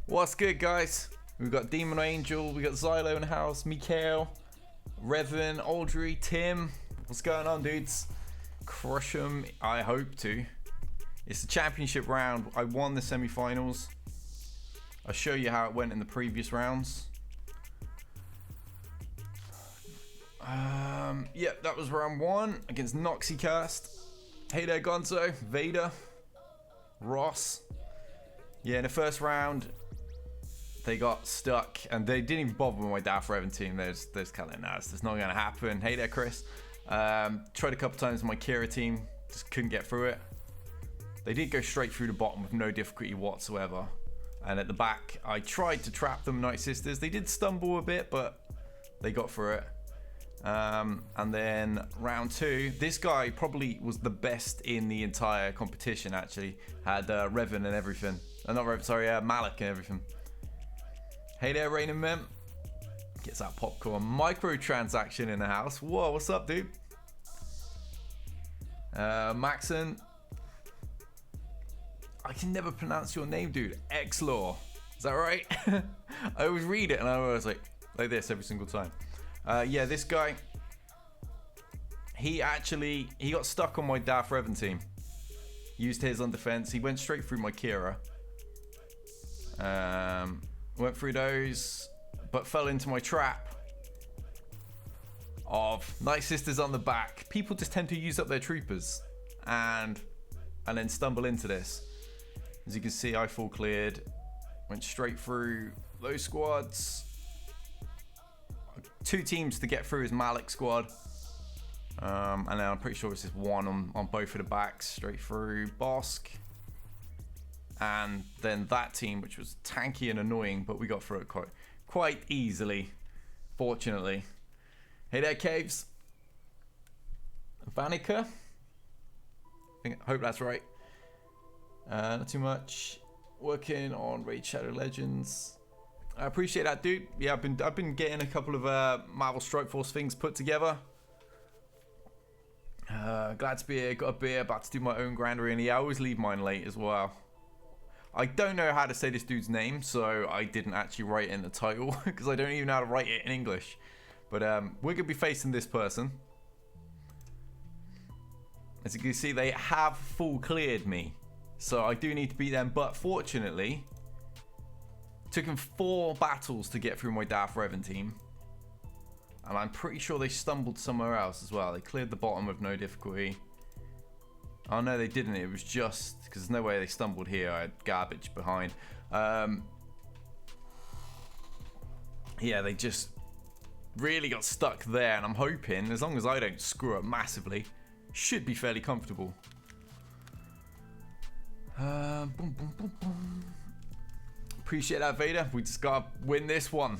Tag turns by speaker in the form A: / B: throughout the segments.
A: What's good, guys? We've got Demon Angel, we got Xylo in the house, Mikael, Revan, Audrey, Tim. What's going on, dudes? Crush 'em, I hope to. It's the championship round. I won the semi-finals. I'll show you how it went in the previous rounds. Yeah, that was round 1 against Noxycast. Hey there, Gonzo, Vader, Ross. Yeah, in the first round, they got stuck and they didn't even bother with my Darth Revan team. They're just kind of, nah, it's not going to happen. Hey there, Chris. Tried a couple times with my Kira team, just couldn't get through it. They did go straight through the bottom with no difficulty whatsoever. And at the back, I tried to trap them, Night Sisters. They did stumble a bit, but they got through it. And then round 2, this guy probably was the best in the entire competition, actually. Had Revan and everything. Not Revan, sorry, Malik and everything. Hey there, Rain and Mem. Gets that popcorn. Microtransaction in the house. Whoa, what's up, dude? Maxon. I can never pronounce your name, dude. Xlaw. Is that right? I always read it and I always like this every single time. Yeah, this guy, he got stuck on my Darth Revan team. Used his on defense. He went straight through my Kira. Went through those, but fell into my trap of Night Sisters on the back. People just tend to use up their troopers and then stumble into this. As you can see, I full cleared. Went straight through those squads. 2 teams to get through his Malik squad. And then I'm pretty sure it's just 1 on both of the backs. Straight through Bosk. And then that team, which was tanky and annoying, but we got through it quite easily, fortunately. Hey there, Caves. Vanica. Hope that's right. Not too much. Working on Raid Shadow Legends. I appreciate that, dude. Yeah, I've been getting a couple of Marvel Strike Force things put together. Glad to be here. Got a beer. About to do my own Grand Arena. Yeah, I always leave mine late as well. I don't know how to say this dude's name, so I didn't actually write it in the title because I don't even know how to write it in English. But we're gonna be facing this person. As you can see, they have full cleared me, so I do need to beat them. But fortunately, took him 4 battles to get through my Darth Revan team. And I'm pretty sure they stumbled somewhere else as well. They cleared the bottom with no difficulty. Oh no, they didn't. It was just because there's no way they stumbled here. I had garbage behind. Yeah, they just really got stuck there. And I'm hoping, as long as I don't screw up massively, should be fairly comfortable. Boom, boom, boom, boom. Appreciate that, Vader. We just gotta win this one.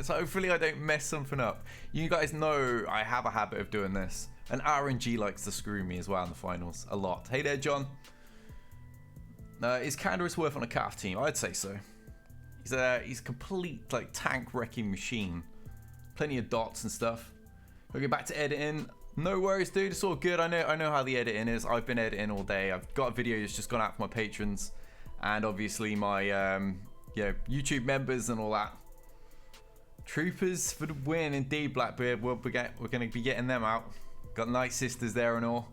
A: So hopefully I don't mess something up. You guys know I have a habit of doing this. And RNG likes to screw me as well in the finals a lot. Hey there, John. Is Candaris worth on a calf team? I'd say so. He's a complete like tank wrecking machine. Plenty of dots and stuff. We'll get back to editing. No worries, dude. It's all good. I know how the editing is. I've been editing all day. I've got a video that's just gone out for my patrons, and obviously my YouTube members and all that. Troopers for the win, indeed, Blackbeard. We're going to be getting them out. Got Night Sisters there and all.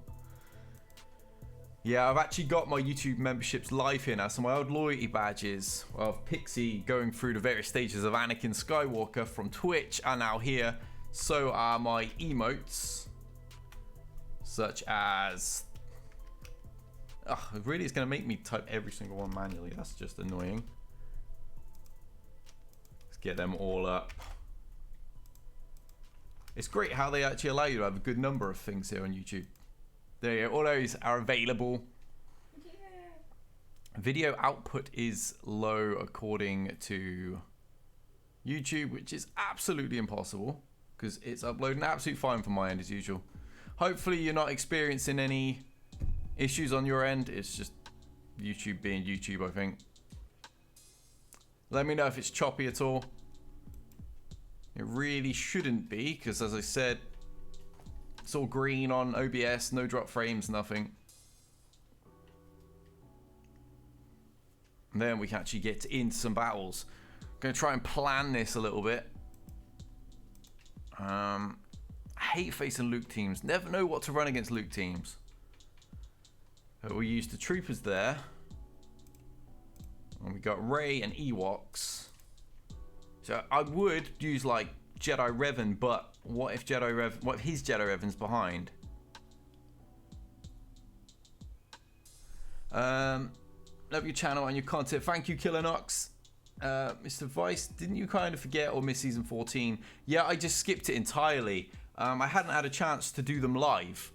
A: Yeah, I've actually got my YouTube memberships live here now. So my old loyalty badges of Pixie going through the various stages of Anakin Skywalker from Twitch are now here. So are my emotes, such as... Oh, it really is going to make me type every single one manually. That's just annoying. Let's get them all up. It's great how they actually allow you to have a good number of things here on YouTube. There you go. All those are available. Yeah. Video output is low according to YouTube, which is absolutely impossible because it's uploading absolutely fine from my end as usual. Hopefully you're not experiencing any issues on your end. It's just YouTube being YouTube, I think. Let me know if it's choppy at all. It really shouldn't be, because as I said, it's all green on OBS, no drop frames, nothing. And then we can actually get into some battles. I'm going to try and plan this a little bit. I hate facing Luke teams. Never know what to run against Luke teams. But we use the troopers there. And we got Rey and Ewoks. So I would use like Jedi Revan, but what if his Jedi Revan's behind? Love your channel and your content. Thank you, Killer Nox. Mr. Vice, didn't you kind of forget or miss season 14? Yeah, I just skipped it entirely. I hadn't had a chance to do them live,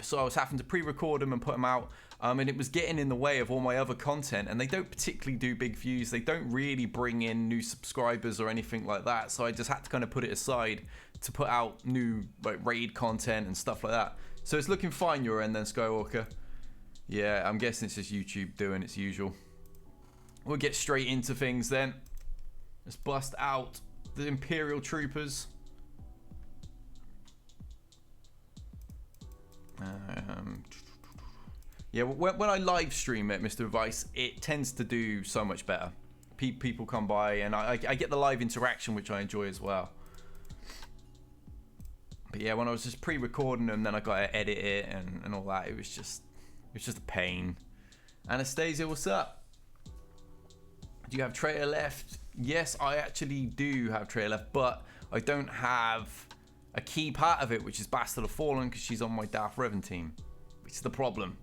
A: so I was having to pre-record them and put them out, and it was getting in the way of all my other content, and they don't particularly do big views. They don't really bring in new subscribers or anything like that, so I just had to kind of put it aside to put out new like raid content and stuff like that. So it's looking fine your end then, Skywalker. Yeah, I'm guessing it's just YouTube doing its usual. We'll get straight into things then. Let's bust out the Imperial Troopers. Yeah, when I live stream it, Mr. Vice, it tends to do so much better. People come by and I get the live interaction, which I enjoy as well. But yeah, when I was just pre-recording them, then I got to edit it and all that, it was just a pain. Anastasia, what's up? Do you have traitor left? Yes, I actually do have traitor left, but I don't have a key part of it, which is Bastard of Fallen, because she's on my Darth Revan team, which is the problem.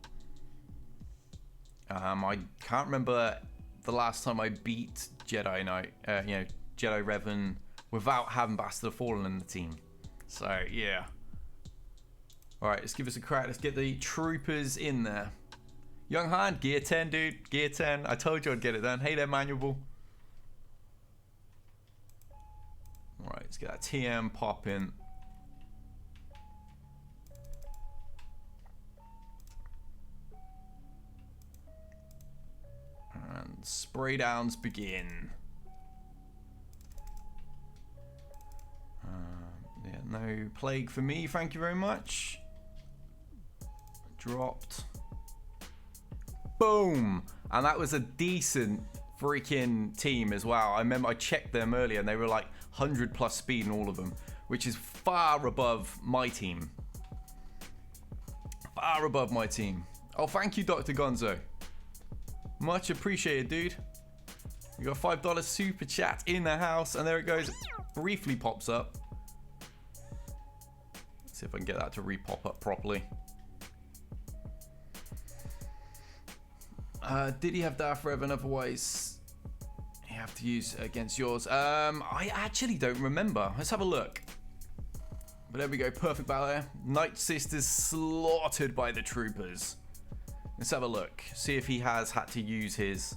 A: I can't remember the last time I beat Jedi Knight, Jedi Revan without having Bastard of Fallen in the team. So yeah. All right, let's give us a crack. Let's get the troopers in there. Young Han, gear 10, dude. Gear 10. I told you I'd get it done. Hey there, Manual. All right, let's get that TM popping. And spray downs begin. Yeah, no plague for me. Thank you very much. Dropped. Boom! And that was a decent freaking team as well. I remember I checked them earlier and they were like 100 plus speed in all of them, which is far above my team. Far above my team. Oh, thank you, Dr. Gonzo. Much appreciated, dude. You got $5 super chat in the house, and there it goes. Briefly pops up. Let's see if I can get that to re-pop up properly. Did he have Darth Revan? Otherwise, you have to use against yours. I actually don't remember. Let's have a look. But there we go. Perfect battle there. Night Sisters slaughtered by the troopers. Let's have a look. See if he has had to use his.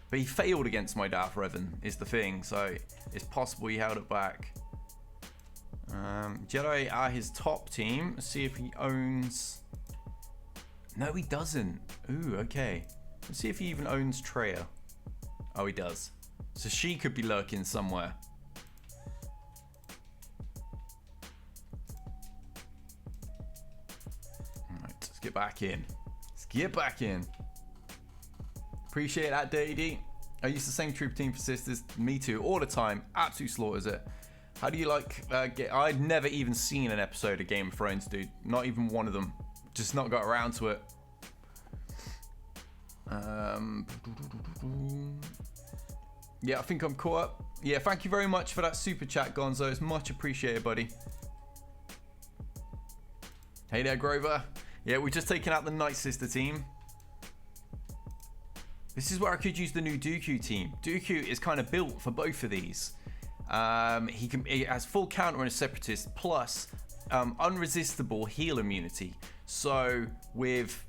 A: But he failed against my Darth Revan, is the thing. So it's possible he held it back. Jedi are his top team. Let's see if he owns. No, he doesn't. Ooh, okay. Let's see if he even owns Treya. Oh, he does. So she could be lurking somewhere. Alright, let's get back in. Let's get back in. Appreciate that, Dirty D. I use the same troop team for sisters. Me too, all the time. Absolute slaughters it. How do you like I'd never even seen an episode of Game of Thrones, dude. Not even one of them. Just not got around to it. Yeah, I think I'm caught up. Yeah, thank you very much for that super chat, Gonzo. It's much appreciated, buddy. Hey there, Grover. Yeah, we're just taking out the Night Sister team. This is where I could use the new Dooku team. Dooku is kind of built for both of these. He has full counter on a Separatist plus unresistible heal immunity. So with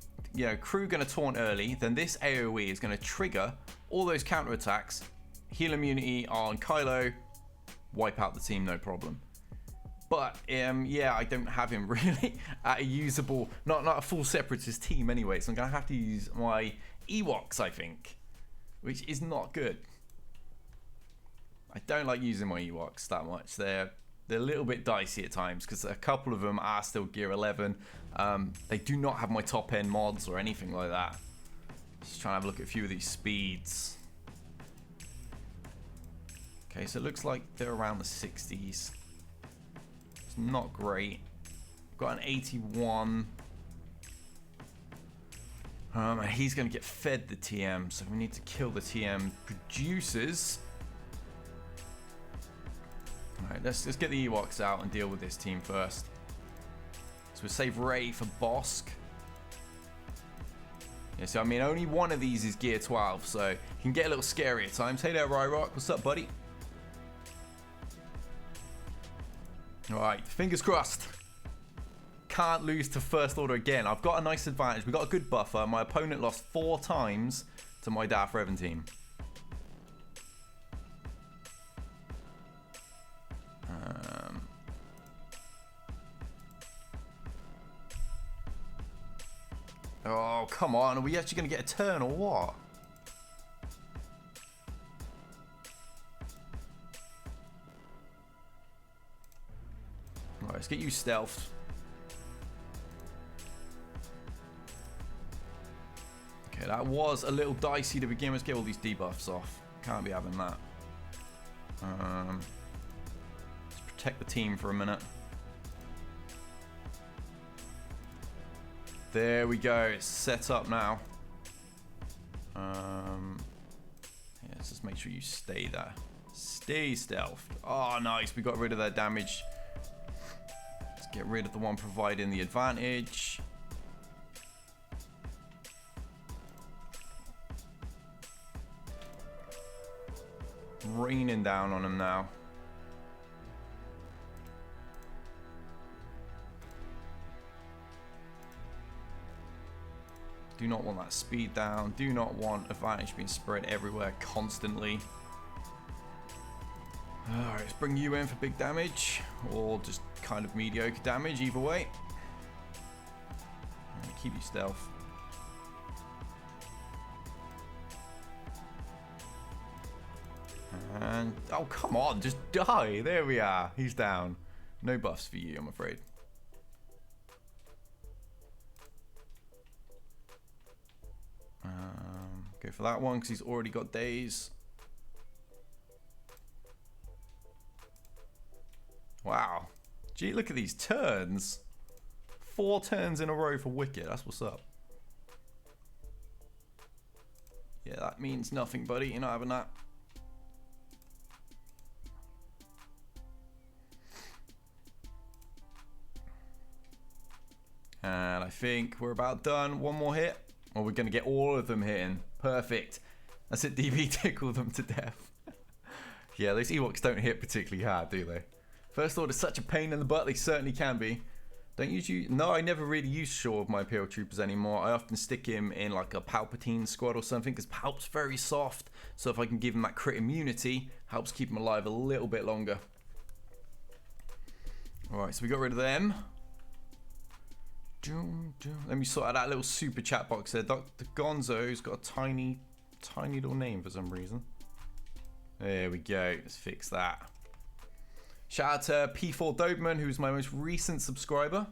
A: crew going to taunt early, then this AoE is going to trigger all those counter attacks, heal immunity on Kylo, wipe out the team, no problem. But yeah, I don't have him really at a usable, not a full Separatist team anyway. So I'm going to have to use my Ewoks, I think, which is not good. I don't like using my Ewoks that much. They're a little bit dicey at times because a couple of them are still gear 11. They do not have my top end mods or anything like that. Just trying to have a look at a few of these speeds. Okay, so it looks like they're around the 60s. It's not great. Got an 81. And he's going to get fed the TM, so we need to kill the TM producers. Alright, let's get the Ewoks out and deal with this team first. So we'll save Ray for Bosk. Yeah, so I mean, only one of these is gear 12, so it can get a little scary at times. Hey there, Ryrock. What's up, buddy? Alright, fingers crossed. Can't lose to First Order again. I've got a nice advantage. We've got a good buffer. My opponent lost 4 times to my Darth Revan team. Oh, come on. Are we actually going to get a turn or what? Alright, let's get you stealthed. Okay, that was a little dicey to begin with. Let's get all these debuffs off. Can't be having that. Let's protect the team for a minute. There we go. It's set up now. Yeah, let's just make sure you stay there. Stay stealthed. Oh, nice. We got rid of their damage. Let's get rid of the one providing the advantage. Raining down on him now. Do not want that speed down. Do not want advantage being spread everywhere constantly. Alright, let's bring you in for big damage. Or just kind of mediocre damage, either way. Keep you stealth. And, oh, come on, just die. There we are. He's down. No buffs for you, I'm afraid. Go for that one because he's already got days. Wow. Gee, look at these turns. 4 turns in a row for Wicked. That's what's up. Yeah, that means nothing, buddy. You're not having that. And I think we're about done. One more hit. Or we're going to get all of them hitting. Perfect. That's it, DB. Tickle them to death. Yeah, those Ewoks don't hit particularly hard, do they? First Order's such a pain in the butt. They certainly can be. Don't use you. No, I never really use Shaw with my Imperial Troopers anymore. I often stick him in like a Palpatine squad or something because Palp's very soft. So if I can give him that crit immunity, helps keep him alive a little bit longer. Alright, so we got rid of them. Let me sort out that little super chat box there. Dr. Gonzo's got a tiny little name for some reason. There we go. Let's fix that. Shout out to P4 Doberman, who's my most recent subscriber.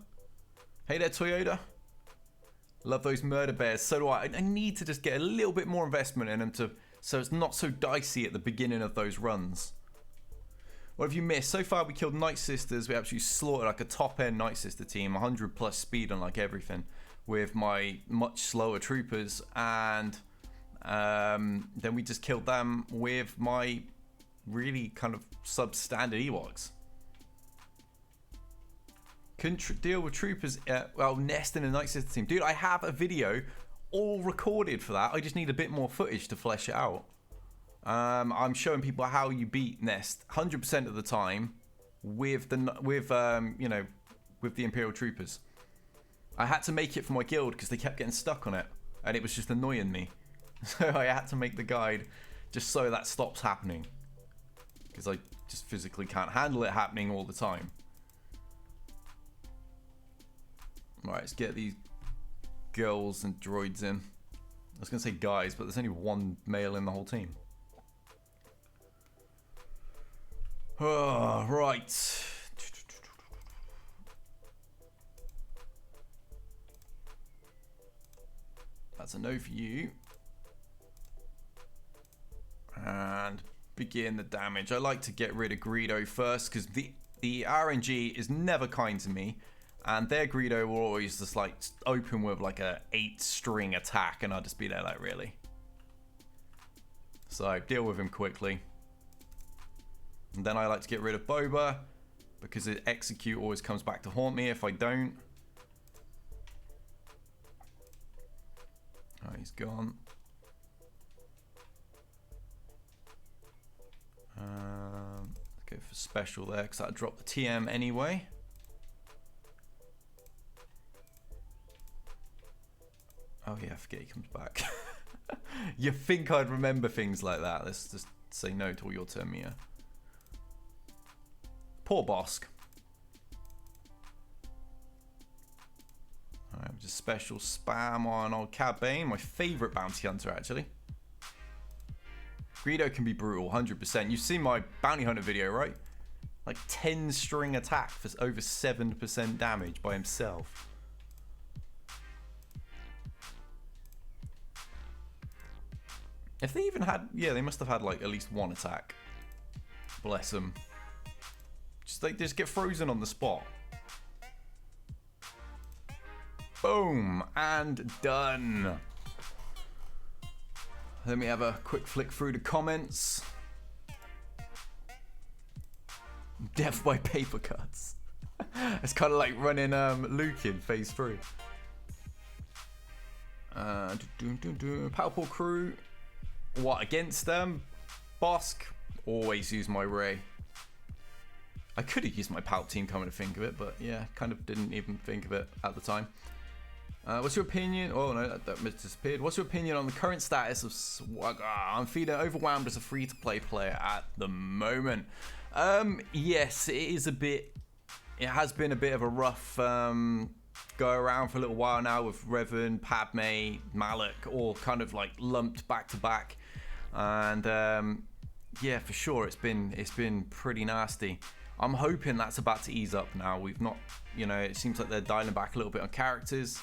A: Hey there, Toyota. Love those murder bears. So do I. I need to just get a little bit more investment in them so it's not so dicey at the beginning of those runs. What have you missed? So far we killed Night Sisters. We actually slaughtered like a top end Night Sister team, 100 plus speed on like everything, with my much slower troopers, and then we just killed them with my really kind of substandard Ewoks. Couldn't deal with troopers, well, nesting a Night Sister team. Dude, I have a video all recorded for that. I just need a bit more footage to flesh it out. I'm showing people how you beat Nest 100% of the time with the Imperial Troopers. I had to make it for my guild because they kept getting stuck on it, and it was just annoying me. So I had to make the guide just so that stops happening, because I just physically can't handle it happening all the time. Right, let's get these girls and droids in. I was gonna say guys, but there's only one male in the whole team. Oh, right. That's a no for you. begin the damage. I like to get rid of Greedo first because the RNG is never kind to me, and their Greedo will always just like open with like a 8-string attack, and I'll just be there like, really. So deal with him quickly. And then I like to get rid of Boba because his execute always comes back to haunt me if I don't. Oh, he's gone. Let's go for special there because that'll drop the TM anyway. Oh yeah, I forget he comes back. You think I'd remember things like that. Let's just say no to all your turn, Mia. Poor Bosk. Alright, just special spam on old Cad Bane, my favourite bounty hunter actually. Greedo can be brutal, 100%. You've seen my bounty hunter video, right? Like 10-string attack for over 7% damage by himself. If they even had, yeah, they must have had like at least one attack. Bless them. They just get frozen on the spot. Boom, and done. Let me have a quick flick through the comments. Death by paper cuts. It's kind of like running Luke in phase 3. Powerful crew. What against them? Bosk. Always use my Ray. I could have used my Palpatine, coming to think of it, but yeah, kind of didn't even think of it at the time. What's your opinion? Oh no, that disappeared. What's your opinion on the current status of SWGOH? I'm feeling overwhelmed as a free-to-play player at the moment. Yes, it is a bit. It has been a bit of a rough go around for a little while now with Revan, Padme, Malak, all kind of like lumped back to back, and yeah, for sure, it's been pretty nasty. I'm hoping that's about to ease up now. We've not, you know, it seems like they're dialing back a little bit on characters.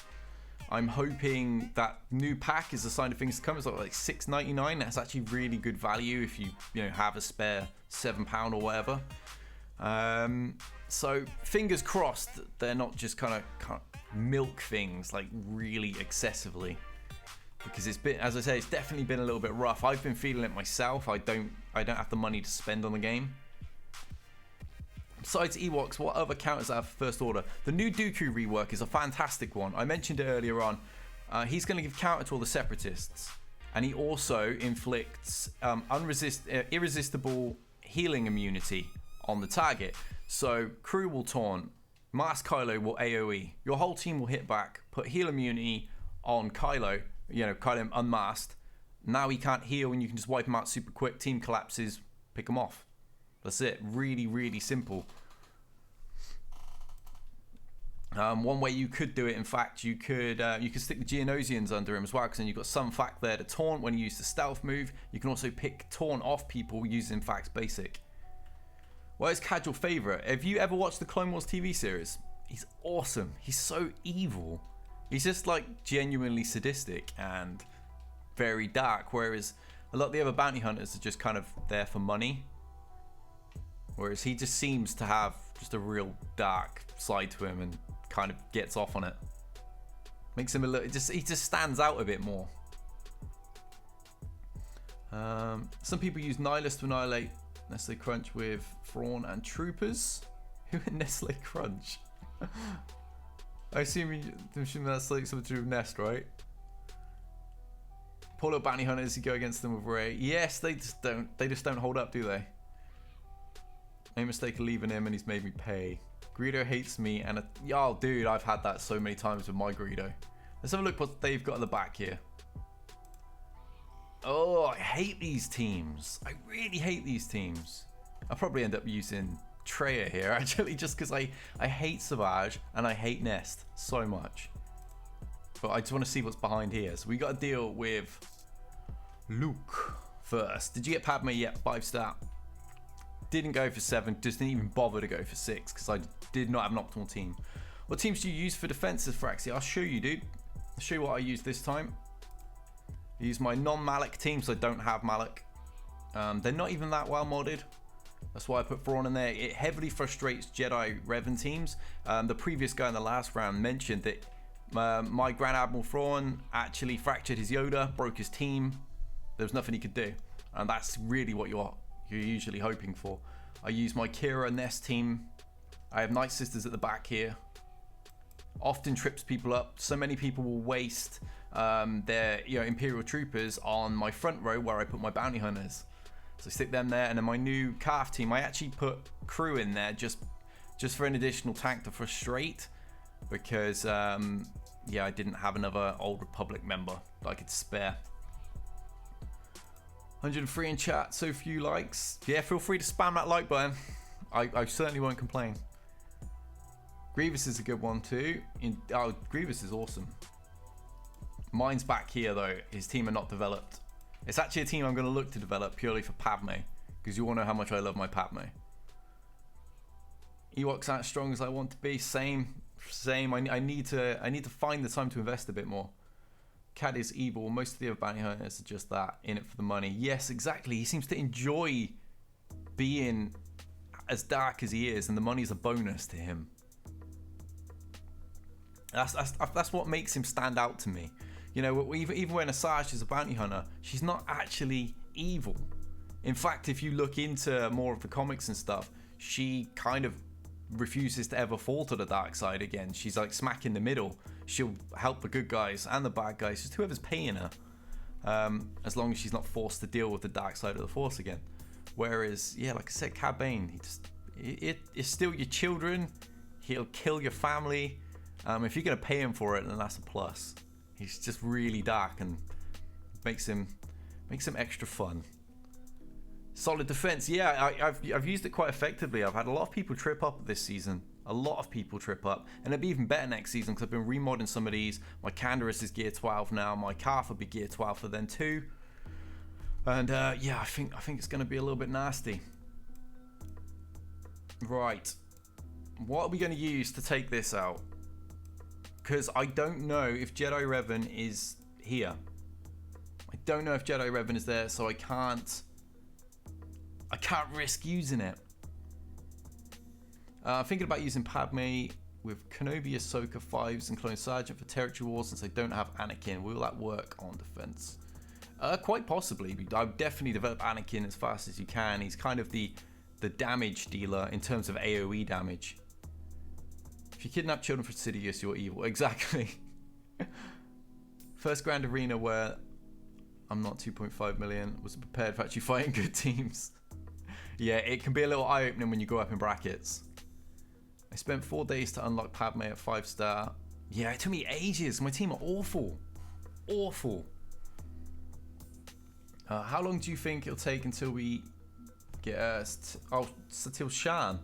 A: I'm hoping that new pack is a sign of things to come. It's like $6.99. That's actually really good value if you have a spare £7 or whatever. So fingers crossed that they're not just kind of milk things like really excessively, because it's been, as I say, it's definitely been a little bit rough. I've been feeling it myself. I don't have the money to spend on the game. Besides Ewoks, what other counters have First Order? The new Dooku rework is a fantastic one. I mentioned it earlier on. He's going to give counter to all the Separatists, and he also inflicts irresistible healing immunity on the target. So crew will taunt, Mask Kylo will AoE. Your whole team will hit back, put heal immunity on Kylo. Kylo unmasked. Now he can't heal, and you can just wipe him out super quick. Team collapses, pick him off. That's it. Really, really simple. One way you could do it, in fact, you could stick the Geonosians under him as well, because then you've got some fact there to taunt when you use the stealth move. You can also pick taunt off people using Fact's basic. What is Cad your favorite? Have you ever watched the Clone Wars TV series? He's awesome. He's so evil. He's just like genuinely sadistic and very dark, whereas a lot of the other bounty hunters are just kind of there for money. Whereas he just seems to have just a real dark side to him and kind of gets off on it. Makes him a little, he just stands out a bit more. Some people use Nihilist to annihilate Nestle Crunch with Thrawn and Troopers. Who in Nestle Crunch? I assume that's like something to do with Nest, right? Poor little bounty hunters, you go against them with Ray. Yes, they just don't hold up, do they? No mistake of leaving him, and he's made me pay. Greedo hates me, and oh, dude, I've had that so many times with my Greedo. Let's have a look what they've got at the back here. Oh, I hate these teams. I really hate these teams. I'll probably end up using Traya here, actually, just because I hate Savage and I hate Nest so much. But I just want to see what's behind here. So we got to deal with Luke first. Did you get Padme yet? 5-star. Didn't go for 7, just didn't even bother to go for 6 because I did not have an optimal team. What teams do you use for defenses, Fraxi? I'll show you, dude. I'll show you what I use this time. I use my non-Malak team, so I don't have Malak. They're not even that well modded. That's why I put Thrawn in there. It heavily frustrates Jedi Revan teams. The previous guy in the last round mentioned that my Grand Admiral Thrawn actually fractured his Yoda, broke his team. There was nothing he could do. And that's really what you're usually hoping for. I use my Kira Nest team. I have Night Sisters at the back here. Often trips people up. So many people will waste their Imperial Troopers on my front row where I put my Bounty Hunters. So I stick them there, and then my new Calf team, I actually put crew in there just for an additional tank to frustrate, because I didn't have another Old Republic member that I could spare. 103 in chat, so few likes. Yeah, feel free to spam that like button. I certainly won't complain. Grievous is a good one too. Grievous is awesome. Mine's back here though. His team are not developed. It's actually a team I'm going to look to develop purely for Padme, because you all know how much I love my Padme. Ewoks aren't as strong as I want to be. Same. I need to find the time to invest a bit more. Cad is evil. Most of the other bounty hunters are just that, in it for the money. Yes, exactly. He seems to enjoy being as dark as he is, and the money's a bonus to him. That's what makes him stand out to me. You know, even when Asajj is a bounty hunter, she's not actually evil. In fact, if you look into more of the comics and stuff, she kind of refuses to ever fall to the dark side again. She's like smack in the middle. She'll help the good guys and the bad guys, just whoever's paying her, as long as she's not forced to deal with the dark side of the Force again. Whereas, yeah, like I said, Cad Bane, it's still your children. He'll kill your family. If you're gonna pay him for it, then that's a plus. He's just really dark and makes him extra fun. Solid defense, yeah. I've used it quite effectively. I've had a lot of people trip up this season. A lot of people trip up, and it'll be even better next season because I've been remodding some of these. My Canderous is gear 12 now. My Calf will be gear 12 for then too. And yeah, I think it's gonna be a little bit nasty. Right, what are we gonna use to take this out? Because I don't know if Jedi Revan is here. I don't know if Jedi Revan is there, so I can't risk using it. Thinking about using Padme with Kenobi, Ahsoka, 5s, and Clone Sergeant for territory wars since I don't have Anakin. Will that work on defense? Quite possibly. I would definitely develop Anakin as fast as you can. He's kind of the damage dealer in terms of AoE damage. If you kidnap children for Sidious, you're evil. Exactly. First Grand Arena where I'm not 2.5 million. Wasn't prepared for actually fighting good teams. Yeah, it can be a little eye-opening when you go up in brackets. I spent 4 days to unlock Padme at 5-star. Yeah, it took me ages. My team are awful. Awful. How long do you think it'll take until we get Satil Shan?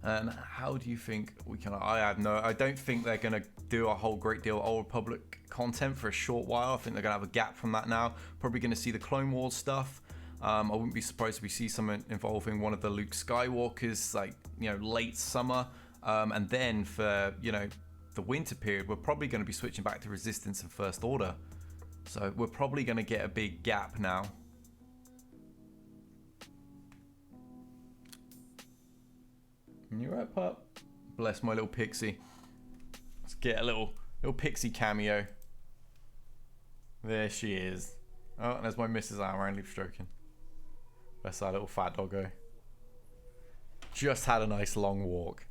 A: And how do you think we can? I don't think they're gonna do a whole great deal of Old Republic content for a short while. I think they're gonna have a gap from that now. Probably gonna see the Clone Wars stuff. I wouldn't be surprised if we see something involving one of the Luke Skywalkers, like, you know, late summer. And then for, you know, the winter period, we're probably going to be switching back to Resistance and First Order. So we're probably going to get a big gap now. You right, pup? Bless my little pixie. Let's get a little pixie cameo. There she is. Oh, and there's my Mrs. Arm around leaf stroking. That's our little fat doggo. Just had a nice long walk.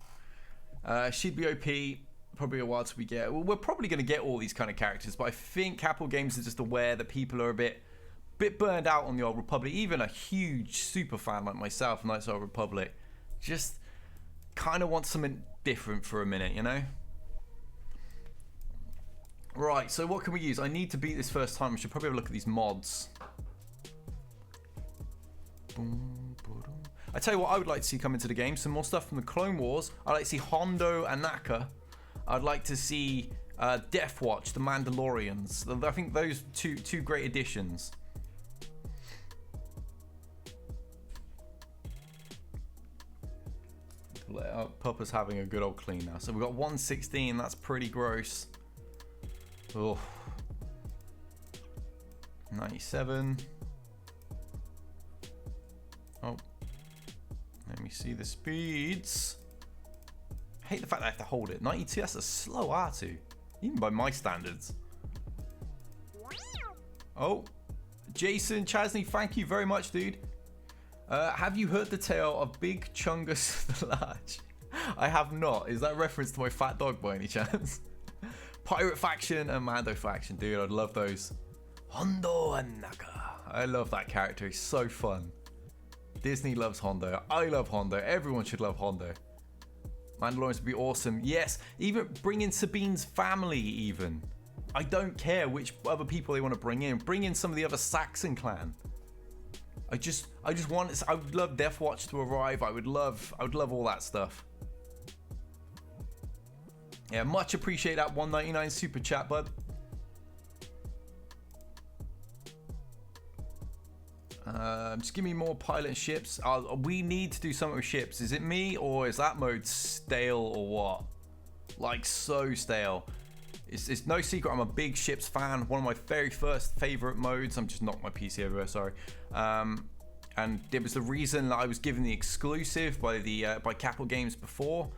A: She'd be OP. Probably a while till we get. Well, we're probably going to get all these kind of characters, but I think Capital Games is just aware that people are a bit burned out on the Old Republic. Even a huge super fan like myself, Knights of the Old Republic, just kind of want something different for a minute, you know? Right, so what can we use? I need to beat this first time. We should probably have a look at these mods. I tell you what I would like to see come into the game. Some more stuff from the Clone Wars. I'd like to see Hondo and Naka. I'd like to see Death Watch, the Mandalorians. I think those two great additions. Puppa's having a good old clean now. So we've got 116. That's pretty gross. Oh. 97. Oh. Let me see the speeds. I hate the fact that I have to hold it. 92, that's a slow R2. Even by my standards. Oh. Jason Chasney, thank you very much, dude. Have you heard the tale of Big Chungus the Large? I have not. Is that a reference to my fat dog by any chance? Pirate faction and Mando faction, dude. I'd love those. Hondo and Naka. I love that character. He's so fun. Disney loves Hondo. I love Hondo. Everyone should love Hondo. Mandalorians would be awesome. Yes, even bring in Sabine's family even. I don't care which other people they want to bring in. Bring in some of the other Saxon clan. I just want. I would love Death Watch to arrive. I would love all that stuff. Yeah, much appreciate that 199 super chat, bud. Just give me more pilot ships. We need to do something with ships. Is it me or is that mode stale or what? Like so stale. It's no secret I'm a big ships fan. One of my very first favorite modes. I'm just knocked my PC over, sorry. And it was the reason that I was given the exclusive by Capital Games before.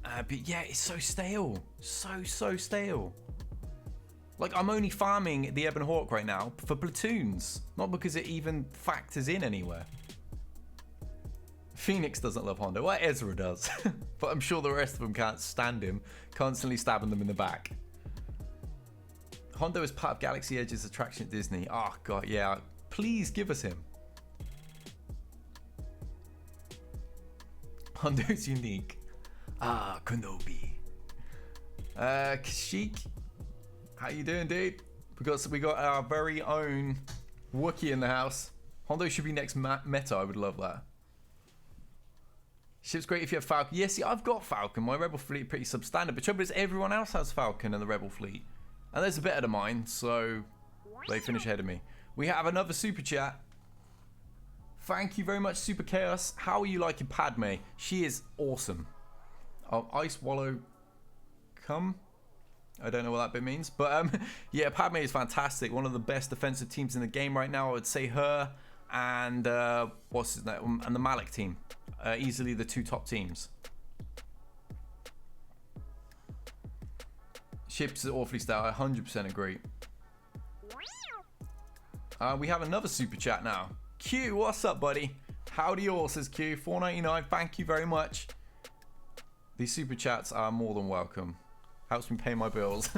A: But yeah, it's so stale. So stale. Like, I'm only farming the Ebon Hawk right now for platoons. Not because it even factors in anywhere. Phoenix doesn't love Hondo. Well, Ezra does. But I'm sure the rest of them can't stand him. Constantly stabbing them in the back. Hondo is part of Galaxy Edge's attraction at Disney. Oh, God, yeah. Please give us him. Hondo's unique. Ah, Kenobi. Kashyyyk. How you doing, dude? We got our very own Wookiee in the house. Hondo should be next meta. I would love that. Ship's great if you have Falcon. Yeah, see, I've got Falcon. My Rebel fleet pretty substandard. But trouble is, everyone else has Falcon in the Rebel fleet. And there's a better than mine, so they finish ahead of me. We have another super chat. Thank you very much, Super Chaos. How are you liking Padme? She is awesome. Ice Wallow come. I don't know what that bit means, but yeah, Padme is fantastic. One of the best defensive teams in the game right now. I would say her and what's his name, and the Malik team, easily the two top teams. Ships are awfully stout. I 100% agree. We have another super chat now. Q, what's up, buddy? Howdy all, says Q. $4.99. Thank you very much. These super chats are more than welcome. Helps me pay my bills.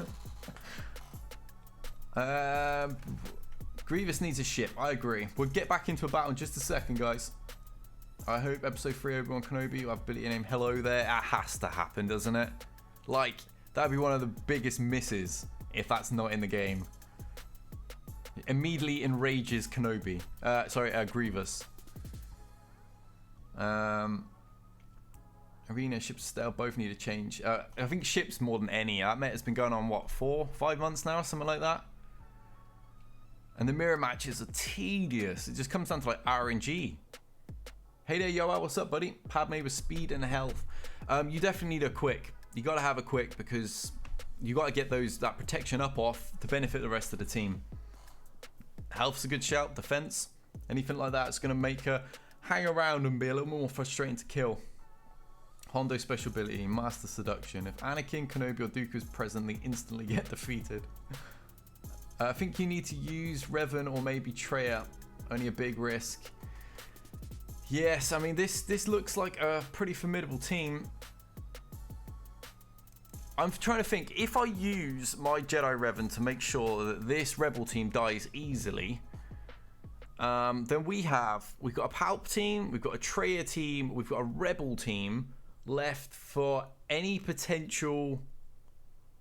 A: Grievous needs a ship. I agree. We'll get back into a battle in just a second, guys. I hope episode 3 Obi-Wan Kenobi will have ability name Hello There. That has to happen, doesn't it? Like, that'd be one of the biggest misses if that's not in the game. Immediately enrages Kenobi. Grievous. Arena, ships, stale, both need a change. I think ships more than any. That meta's been going on, what, 4-5 months now? Something like that. And the mirror matches are tedious. It just comes down to like RNG. Hey there, Yoa, what's up, buddy? Padme with speed and health. You definitely need a quick. You gotta have a quick because you gotta get that protection up off to benefit the rest of the team. Health's a good shout. Defense, anything like that, it's gonna make her hang around and be a little more frustrating to kill. Hondo special ability, Master Seduction. If Anakin, Kenobi, or Dooku is present, they instantly get defeated. I think you need to use Revan or maybe Traya. Only a big risk. Yes, I mean, this looks like a pretty formidable team. I'm trying to think, if I use my Jedi Revan to make sure that this Rebel team dies easily, then we've got a Palpatine, we've got a Traya team, we've got a Rebel team left for any potential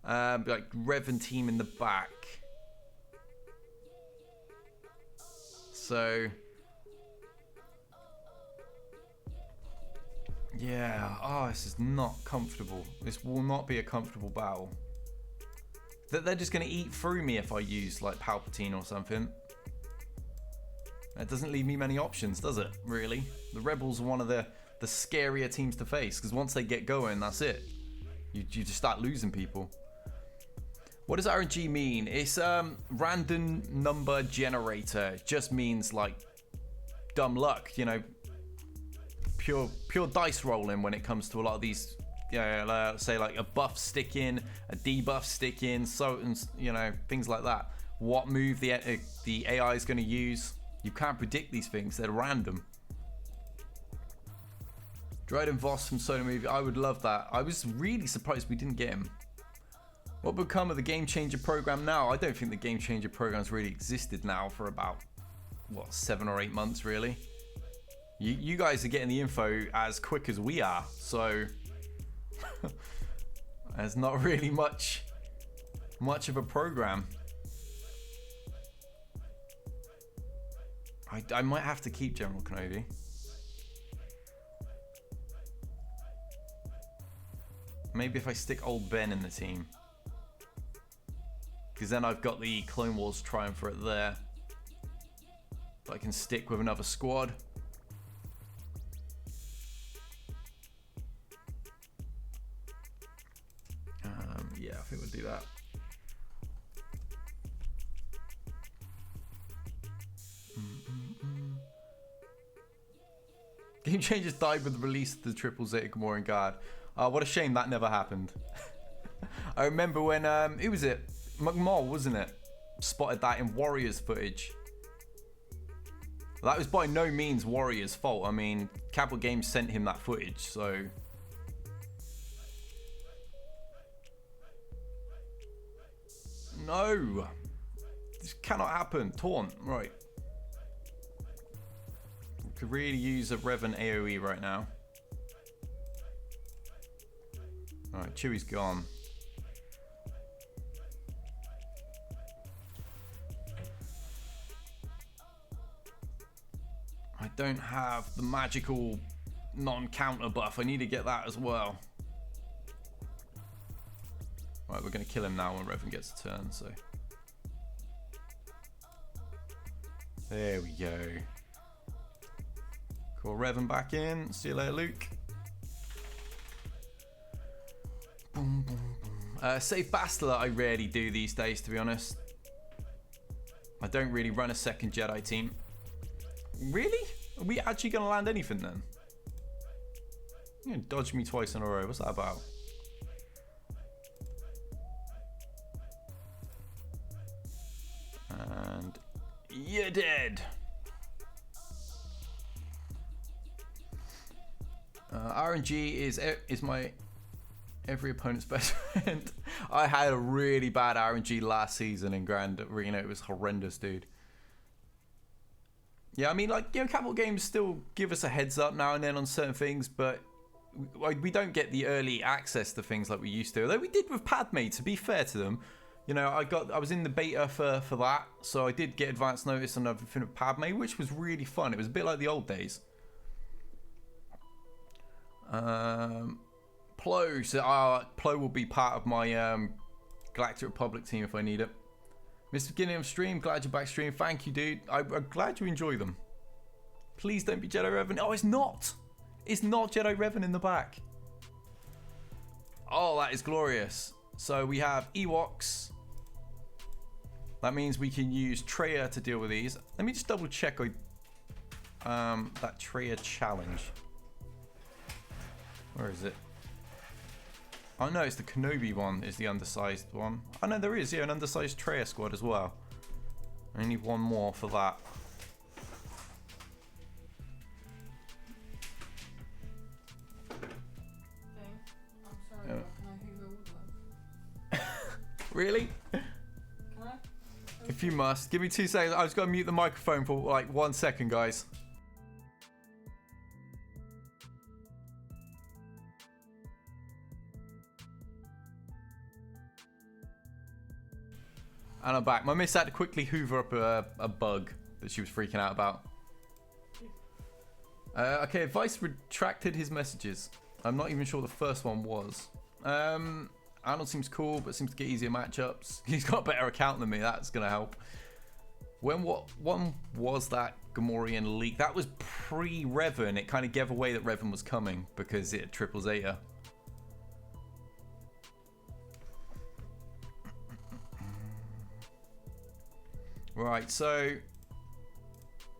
A: like Revan team in the back. So yeah, this is not comfortable. This will not be a comfortable battle. They're just going to eat through me if I use like Palpatine or something. That doesn't leave me many options, does it? Really? The Rebels are one of the scarier teams to face because once they get going, that's it. You just start losing people. What does RNG mean? It's random number generator. It just means like dumb luck, you know. pure dice rolling when it comes to a lot of these. Say like a buff stick in, a debuff stick in, so things like that. What move the AI is going to use? You can't predict these things; they're random. Dryden Voss from Soda Movie. I would love that. I was really surprised we didn't get him. What will become of the Game Changer program now? I don't think the Game Changer program's really existed now for about 7 or 8 months, really. You guys are getting the info as quick as we are, so. There's not really much of a program. I might have to keep General Kenobi. Maybe if I stick old Ben in the team, because then I've got the Clone Wars Triumvirate there, but I can stick with another squad. Yeah, I think we'll do that. Game Changers died with the release of the Triple Zeta Gamoran Guard. What a shame that never happened. I remember when, who was it? McMull, wasn't it? Spotted that in Warriors footage. That was by no means Warriors' fault. I mean, Capital Games sent him that footage, so... No! This cannot happen. Taunt, right. We could really use a Revan AoE right now. Alright, Chewie's gone. I don't have the magical non-counter buff. I need to get that as well. Right, we're going to kill him now when Revan gets a turn, so. There we go. Call Revan back in. See you later, Luke. Boom, boom, boom. Save Bastila I rarely do these days, to be honest. I don't really run a second Jedi team. Really? Are we actually going to land anything then? You're going to dodge me twice in a row. What's that about? And you're dead. RNG is my every opponent's best friend. I had a really bad RNG last season in Grand Arena. It was horrendous, dude. Yeah, I mean, like, Capital Games still give us a heads up now and then on certain things, but we don't get the early access to things like we used to. Although we did with Padme, to be fair to them. I was in the beta for that, so I did get advance notice on everything with Padme, which was really fun. It was a bit like the old days. Plo, so Plo will be part of my Galactic Republic team if I need it. Mr. Beginning of stream, glad you're back stream. Thank you, dude. I'm glad you enjoy them. Please don't be Jedi Revan. Oh, it's not. It's not Jedi Revan in the back. Oh, that is glorious. So we have Ewoks. That means we can use Traya to deal with these. Let me just double check that Traya challenge. Where is it? Oh no, it's the Kenobi one, is the undersized one. Oh no, there is, yeah, an undersized Traya squad as well. I need one more for that. I'm sorry, can I Really? Can I? If you must. Give me 2 seconds. I just got to mute the microphone for like 1 second, guys. And I'm back. My miss had to quickly hoover up a bug that she was freaking out about. Okay, Vice retracted his messages. I'm not even sure the first one was. Arnold seems cool, but seems to get easier matchups. He's got a better account than me. That's going to help. When was that Gamorrean leak? That was pre-Revan. It kind of gave away that Revan was coming because it had Triple Zeta. Right, so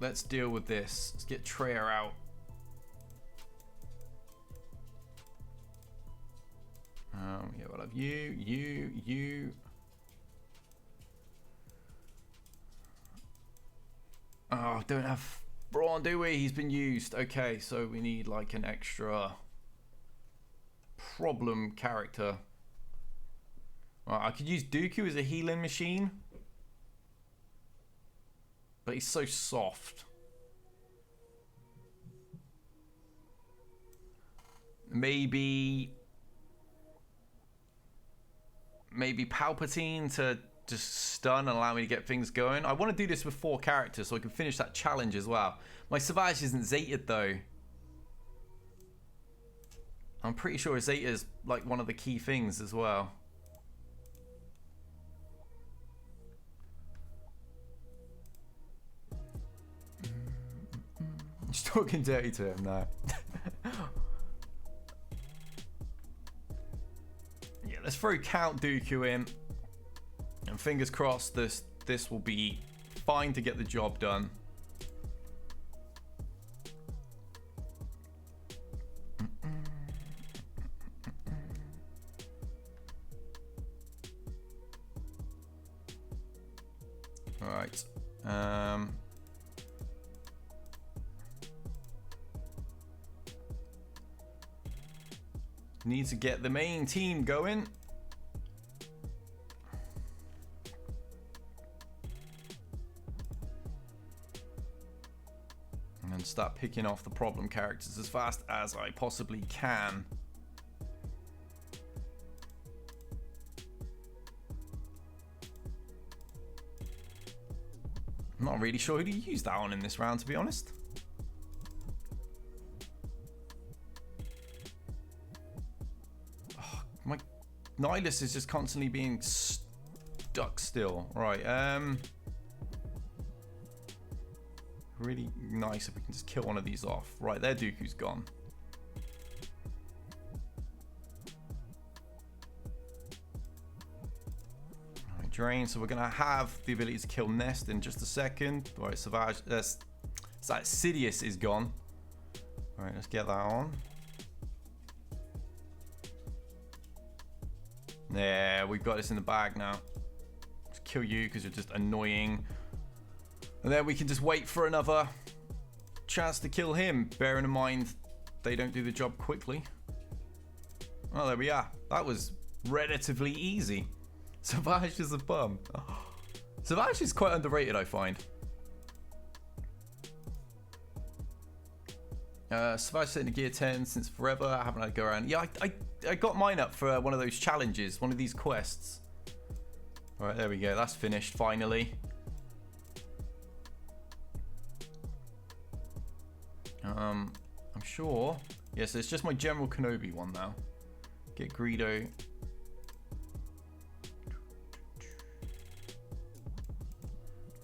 A: let's deal with this. Let's get Traya out. You. Oh, don't have Braun, do we? He's been used. Okay, so we need like an extra problem character. Well, I could use Dooku as a healing machine, but he's so soft. Maybe Palpatine to just stun and allow me to get things going. I want to do this with 4 characters so I can finish that challenge as well. My Savage isn't Zetaed though. I'm pretty sure Zeta is like one of the key things as well. Just talking dirty to him now. Yeah, let's throw Count Dooku in. And fingers crossed this will be fine to get the job done. All right. Need to get the main team going. And start picking off the problem characters as fast as I possibly can. I'm not really sure who to use that on in this round, to be honest. Oh, my Nihilus is just constantly being stuck still. Right, really nice if we can just kill one of these off. Right, their Dooku's gone. Alright, drain. So we're gonna have the ability to kill Nest in just a second. Alright, Savage. So that Sidious is gone. Alright, let's get that on. Yeah, we've got this in the bag now. Just kill you because you're just annoying. And then we can just wait for another chance to kill him, bearing in mind they don't do the job quickly. Oh, there we are. That was relatively easy. Savage is a bum. Oh. Savage is quite underrated, I find. Savage sitting in gear 10 since forever. I haven't had to go around. Yeah, I got mine up for one of those challenges, one of these quests. All right, there we go. That's finished finally. I'm sure. Yes, it's just my General Kenobi one now. Get Greedo.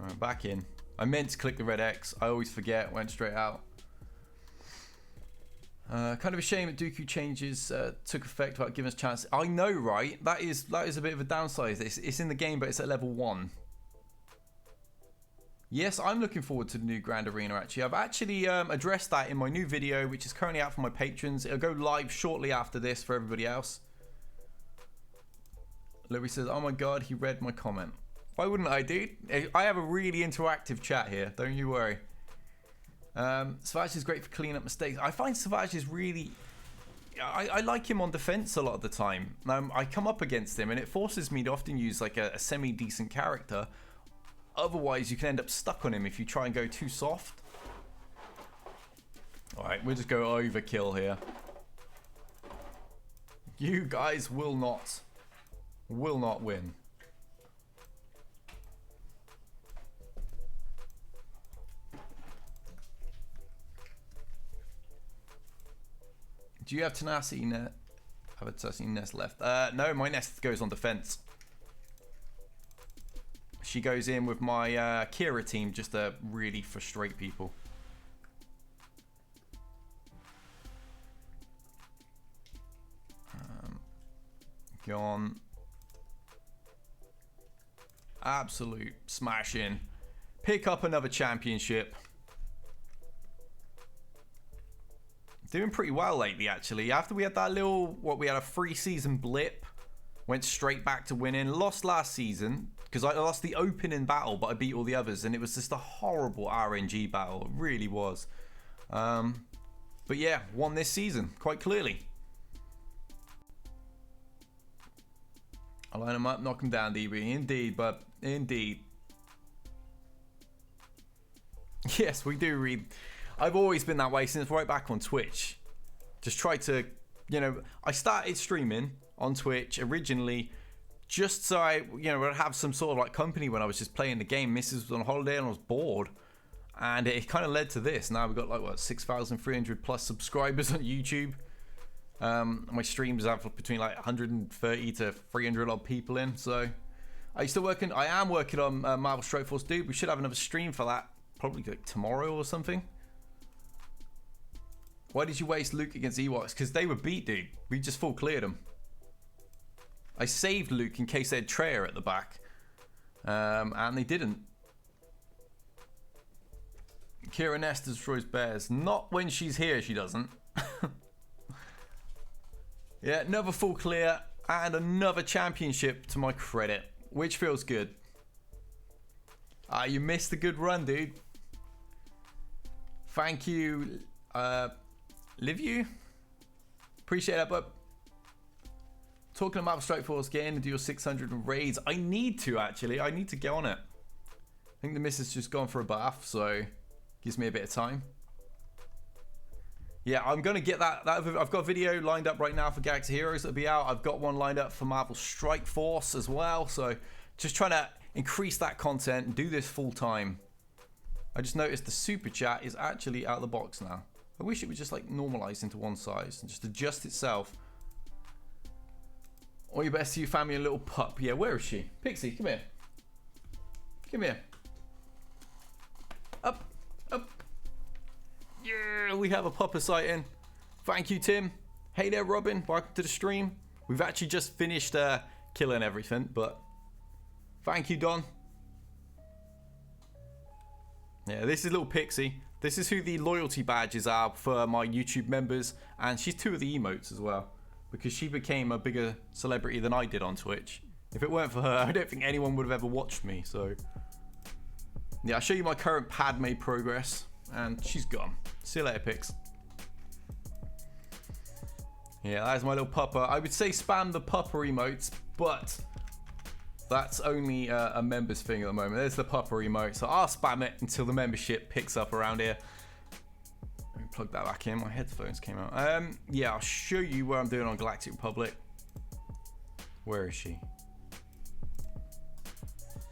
A: Alright, back in. I meant to click the red X. I always forget. Went straight out. Kind of a shame that Dooku changes took effect without giving us a chance. I know, right? That is a bit of a downside. It's in the game, but it's at level 1. Yes, I'm looking forward to the new Grand Arena, actually. I've actually addressed that in my new video, which is currently out for my patrons. It'll go live shortly after this for everybody else. Louis says, oh my god, he read my comment. Why wouldn't I, dude? I have a really interactive chat here, don't you worry. Savage is great for cleaning up mistakes. I find Savage is really... I like him on defense a lot of the time. I come up against him, and it forces me to often use like a semi-decent character. Otherwise, you can end up stuck on him if you try and go too soft. Alright, we'll just go overkill here. You guys will not win. Do you have tenacity net? Have a tenacity nest left? No, my nest goes on defense. She goes in with my Kira team just to really frustrate people. Gone. Absolute smash in. Pick up another championship. Doing pretty well lately, actually. After we had that little, we had a 3-season blip. Went straight back to winning. Lost last season because I lost the opening battle, but I beat all the others, and it was just a horrible RNG battle. It really was. But yeah, won this season quite clearly. I line them up, knock them down, DB. Indeed, but indeed. Yes, we do read. I've always been that way since right back on Twitch. Just try to, you know, I started streaming on Twitch originally just so I, you know, would have some sort of like company when I was just playing the game. Mrs. was on holiday and I was bored. And it kind of led to this. Now we've got like, what, 6,300 plus subscribers on YouTube. My streams have between like 130 to 300 odd people in. So I am working on Marvel Strike Force, dude. We should have another stream for that. Probably like tomorrow or something. Why did you waste Luke against Ewoks? Because they were beat, dude. We just full cleared them. I saved Luke in case they had Treya at the back. And they didn't. Kira Nest destroys bears. Not when she's here, she doesn't. Yeah, another full clear and another championship to my credit, which feels good. You missed a good run, dude. Thank you, Live You. Appreciate that, but talking about Strike Force, get in and do your 600 raids. I need to, actually. I need to get on it. I think the missus just gone for a bath, so gives me a bit of time. Yeah, I'm going to get that. I've got a video lined up right now for Galaxy Heroes that'll be out. I've got one lined up for Marvel Strike Force as well. So just trying to increase that content and do this full time. I just noticed the super chat is actually out of the box now. I wish it would just like normalize into one size and just adjust itself. All your best to your family, a little pup. Yeah, where is she? Pixie, come here. Come here. Up, up. Yeah, we have a pupper sighting. Thank you, Tim. Hey there, Robin. Welcome to the stream. We've actually just finished killing everything, but thank you, Don. Yeah, this is little Pixie. This is who the loyalty badges are for my YouTube members, and she's two of the emotes as well, because she became a bigger celebrity than I did on Twitch. If it weren't for her, I don't think anyone would have ever watched me, so yeah, I'll show you my current Padme progress, and she's gone. See you later, Pix. Yeah, that's my little pupper. I would say spam the pupper emotes, but that's only a members thing at the moment. There's the pupper emote, so I'll spam it until the membership picks up around here. Let me plug that back in. My headphones came out. Yeah, I'll show you what I'm doing on Galactic Republic. Where is she?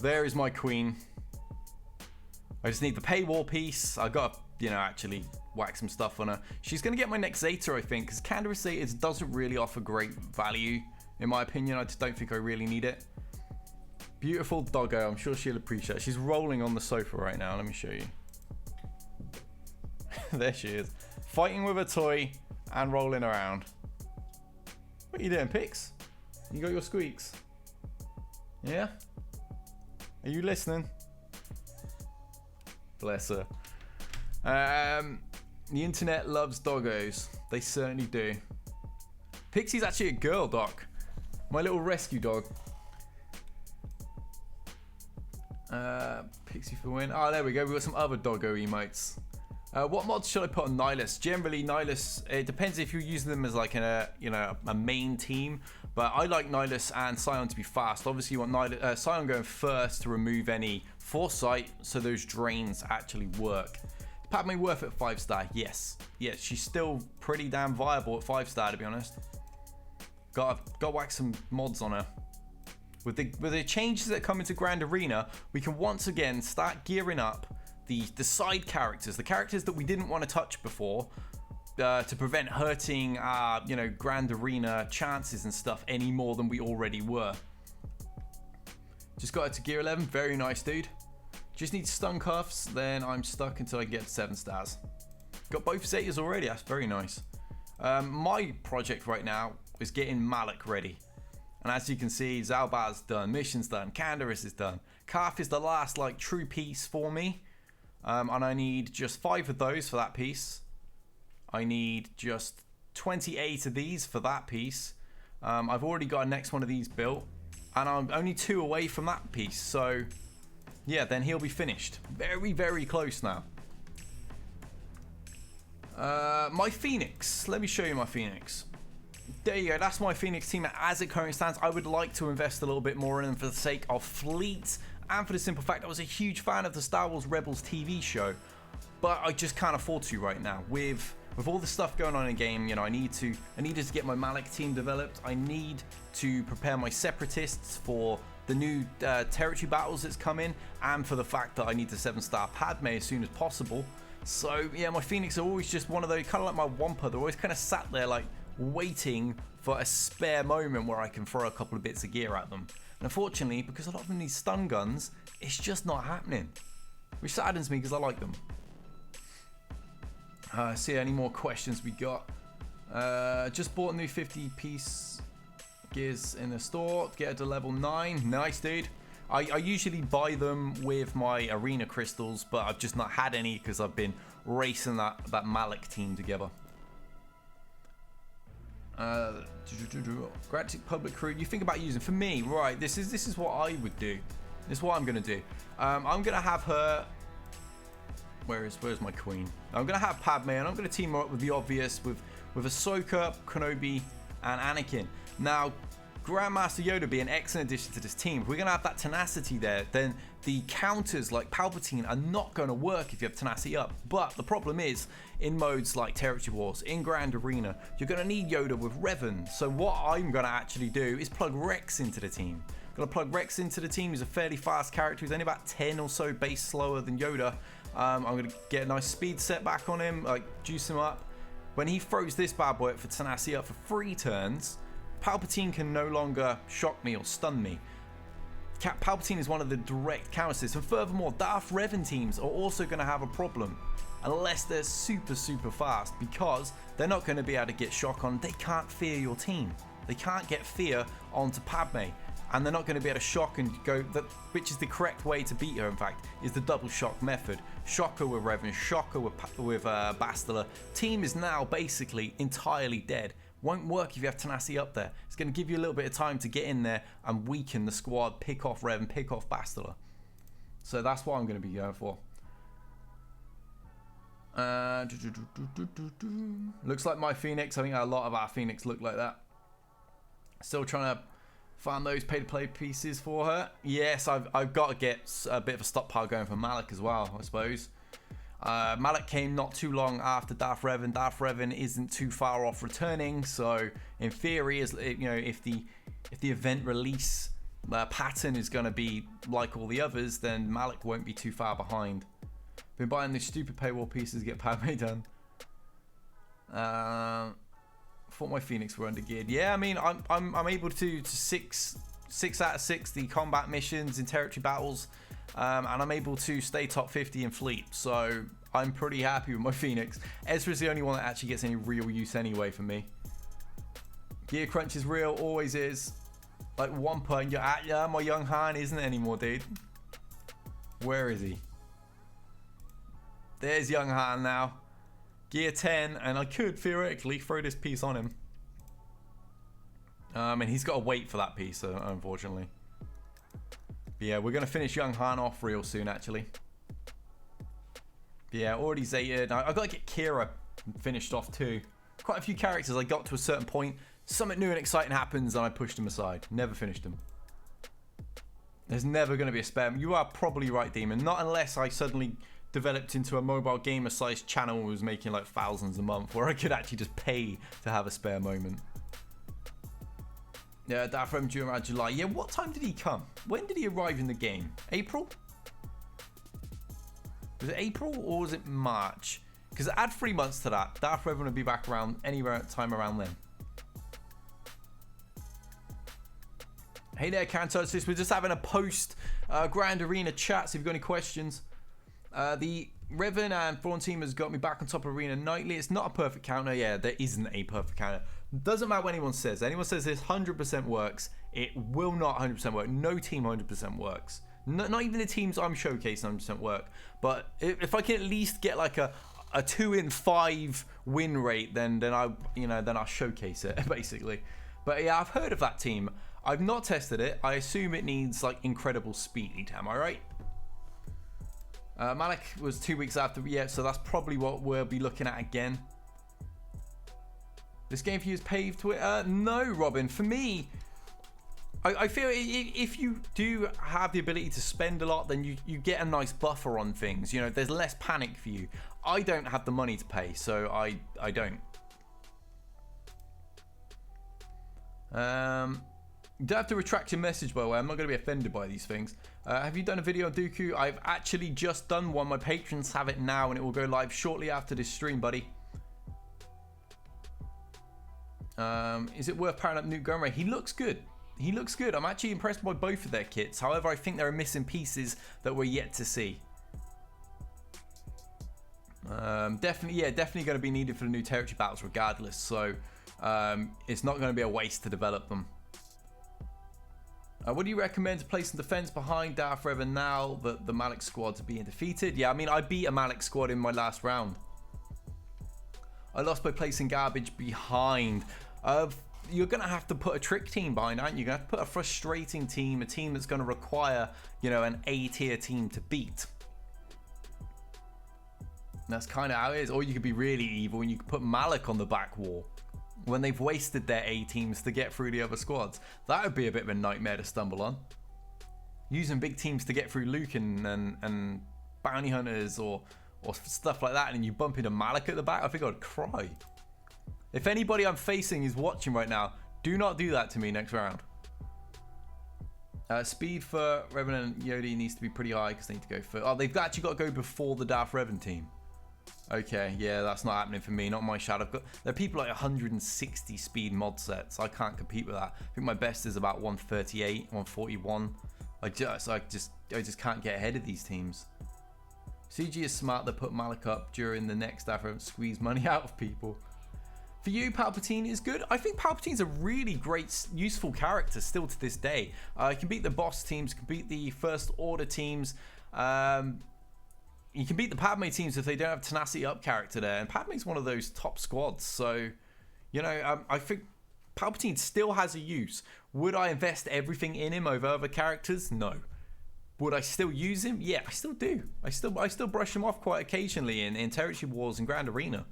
A: There is my queen. I just need the paywall piece. I got to, you know, actually whack some stuff on her. She's going to get my next Zeta, I think, because Canderous Zeta doesn't really offer great value, in my opinion. I just don't think I really need it. Beautiful doggo. I'm sure she'll appreciate it. She's rolling on the sofa right now. Let me show you. There she is. Fighting with a toy and rolling around. What are you doing, Pix? You got your squeaks? Yeah? Are you listening? Bless her. The internet loves doggos. They certainly do. Pixie's actually a girl, Doc. My little rescue dog. Pixie for win. Oh, there we go. We've got some other doggo emotes. What mods should I put on Nihilus? Generally, Nihilus, it depends if you're using them as like a main team. But I like Nihilus and Scion to be fast. Obviously, you want Nihilus, Scion going first to remove any foresight, so those drains actually work. Is Padme worth it 5-star? Yes. Yes, she's still pretty damn viable at 5-star, to be honest. Got to whack some mods on her. With the changes that come into Grand Arena, we can once again start gearing up the side characters, the characters that we didn't want to touch before, to prevent hurting our, Grand Arena chances and stuff any more than we already were. Just got it to gear 11. Very nice, dude. Just need stun cuffs, then I'm stuck until I get 7 stars. Got both Zetas already. That's very nice. My project right now is getting Malik ready. And as you can see, Zalbar's done, mission's done, Canderous is done. Calf is the last true piece for me. And I need just 5 of those for that piece. I need just 28 of these for that piece. I've already got a next one of these built, and I'm only 2 away from that piece. So, yeah, then he'll be finished. Very, very close now. My Phoenix. Let me show you my Phoenix. There you go. That's my Phoenix team as it currently stands. I would like to invest a little bit more in them for the sake of fleet, and for the simple fact I was a huge fan of the Star Wars Rebels TV show, but I just can't afford to right now. With all the stuff going on in the game, you know, I needed to get my Malak team developed. I need to prepare my Separatists for the new territory battles that's coming, and for the fact that I need the 7-star Padme as soon as possible. So yeah, my Phoenix are always just one of those, kind of like my Wampa. They're always kind of sat there like waiting for a spare moment where I can throw a couple of bits of gear at them. And unfortunately, because a lot of them need stun guns, it's just not happening, which saddens me because I like them. See any more questions we got. Just bought a new 50-piece gears in the store. Get it to level 9. Nice, dude. I usually buy them with my arena crystals, but I've just not had any because I've been racing that Malak team together. Galactic Public Crew. You think about using, for me, right? This is what I would do. This is what I'm gonna do. I'm gonna have her. Where's my queen? I'm gonna have Padme, and I'm gonna team her up with the obvious with Ahsoka, Kenobi, and Anakin. Now, Grandmaster Yoda be an excellent addition to this team. If we're going to have that tenacity there, then the counters like Palpatine are not going to work if you have tenacity up. But the problem is, in modes like Territory Wars, in Grand Arena, you're going to need Yoda with Revan. So what I'm going to actually do is plug Rex into the team. I'm going to plug Rex into the team. He's a fairly fast character. He's only about 10 or so base slower than Yoda. I'm going to get a nice speed set back on him, like juice him up. When he throws this bad boy up for tenacity up for 3 turns, Palpatine can no longer shock me or stun me. Palpatine is one of the direct counters, and furthermore, Darth Revan teams are also going to have a problem unless they're super, super fast, because they're not going to be able to get shock on. They can't fear your team. They can't get fear onto Padme, and they're not going to be able to shock and go, which is the correct way to beat her, in fact, is the double shock method. Shocker with Revan, shocker with Bastila. Team is now basically entirely dead. Won't work if you have tenacity up there. It's going to give you a little bit of time to get in there and weaken the squad, pick off Revan, pick off Bastila. So that's what I'm going to be going for. Looks like my Phoenix. I think a lot of our Phoenix look like that. Still trying to find those pay-to-play pieces for her. Yes, I've got to get a bit of a stockpile going for Malak as well, I suppose. Malak came not too long after Darth Revan. Darth Revan isn't too far off returning, so in theory, if the event release pattern is going to be like all the others, then Malak won't be too far behind. Been buying these stupid paywall pieces to get Padme done. Thought my Phoenix were undergeared. Yeah, I mean, I'm able to 6 out of 6 the combat missions in territory battles. And I'm able to stay top 50 in fleet, so I'm pretty happy with my Phoenix. Ezra's the only one that actually gets any real use anyway for me. Gear crunch is real, always is. Like Wampa, and yeah, my young Han isn't anymore, dude. Where is he? There's young Han now. Gear 10, and I could theoretically throw this piece on him. And he's got to wait for that piece, unfortunately. Yeah, we're going to finish young Han off real soon, actually. Yeah, already Zeta. I've got to get Kira finished off too. Quite a few characters I got to a certain point. Something new and exciting happens and I pushed them aside. Never finished them. There's never going to be a spare. You are probably right, Demon. Not unless I suddenly developed into a mobile gamer-sized channel and was making like thousands a month where I could actually just pay to have a spare moment. Yeah, Darth Revan due around July. Yeah, what time did he come? When did he arrive in the game? April? Was it April or was it March? Because add 3 months to that, Darth Revan would be back around anywhere time around then. Hey there, Cantos. We're just having a post Grand Arena chat, so if you've got any questions. The Revan and Thrawn team has got me back on top of Arena nightly. It's not a perfect counter. Yeah, there isn't a perfect counter. Doesn't matter what anyone says. Anyone says this 100% works. It will not 100% work. No team 100% works. Not even the teams I'm showcasing 100% work. But if I can at least get like a 2 in 5 win rate, then I'll showcase it basically. But yeah, I've heard of that team. I've not tested it. I assume it needs like incredible speed. Am I right? Malik was 2 weeks after. Yeah, so that's probably what we'll be looking at again. This game for you is paved with... no, Robin. For me, I feel if you do have the ability to spend a lot, then you get a nice buffer on things. You know, there's less panic for you. I don't have the money to pay, so I don't. You don't have to retract your message, by the way. I'm not going to be offended by these things. Have you done a video on Dooku? I've actually just done one. My patrons have it now, and it will go live shortly after this stream, buddy. Is it worth powering up Newt Gunray? He looks good. He looks good. I'm actually impressed by both of their kits. However, I think there are missing pieces that we're yet to see. Definitely going to be needed for the new territory battles regardless. So it's not going to be a waste to develop them. What do you recommend to place in defense behind Darth Revan now that the Malik squads are being defeated? Yeah, I mean, I beat a Malik squad in my last round. I lost by placing garbage behind. You're going to have to put a trick team behind, aren't you? You're going to have to put a frustrating team, a team that's going to require, you know, an A-tier team to beat. And that's kind of how it is. Or you could be really evil and you could put Malik on the back wall when they've wasted their A-teams to get through the other squads. That would be a bit of a nightmare to stumble on. Using big teams to get through Luke and bounty hunters or stuff like that, and you bump into Malik at the back, I think I'd cry. If anybody I'm facing is watching right now, do not do that to me next round. Speed for Revan and Yodi needs to be pretty high because they need to go for... Oh, they've actually got to go before the Darth Revan team. Okay, yeah, that's not happening for me. Not my shadow. There are people like 160 speed mod sets. I can't compete with that. I think my best is about 138, 141. I just can't get ahead of these teams. CG is smart. They put Malik up during the next Darth Revan to squeeze money out of people. For you, Palpatine is good. I think Palpatine's a really great, useful character still to this day. He can beat the boss teams, can beat the First Order teams. You can beat the Padme teams if they don't have Tenacity Up character there. And Padme's one of those top squads. So, you know, I think Palpatine still has a use. Would I invest everything in him over other characters? No. Would I still use him? Yeah, I still do. I still brush him off quite occasionally in Territory Wars and Grand Arena.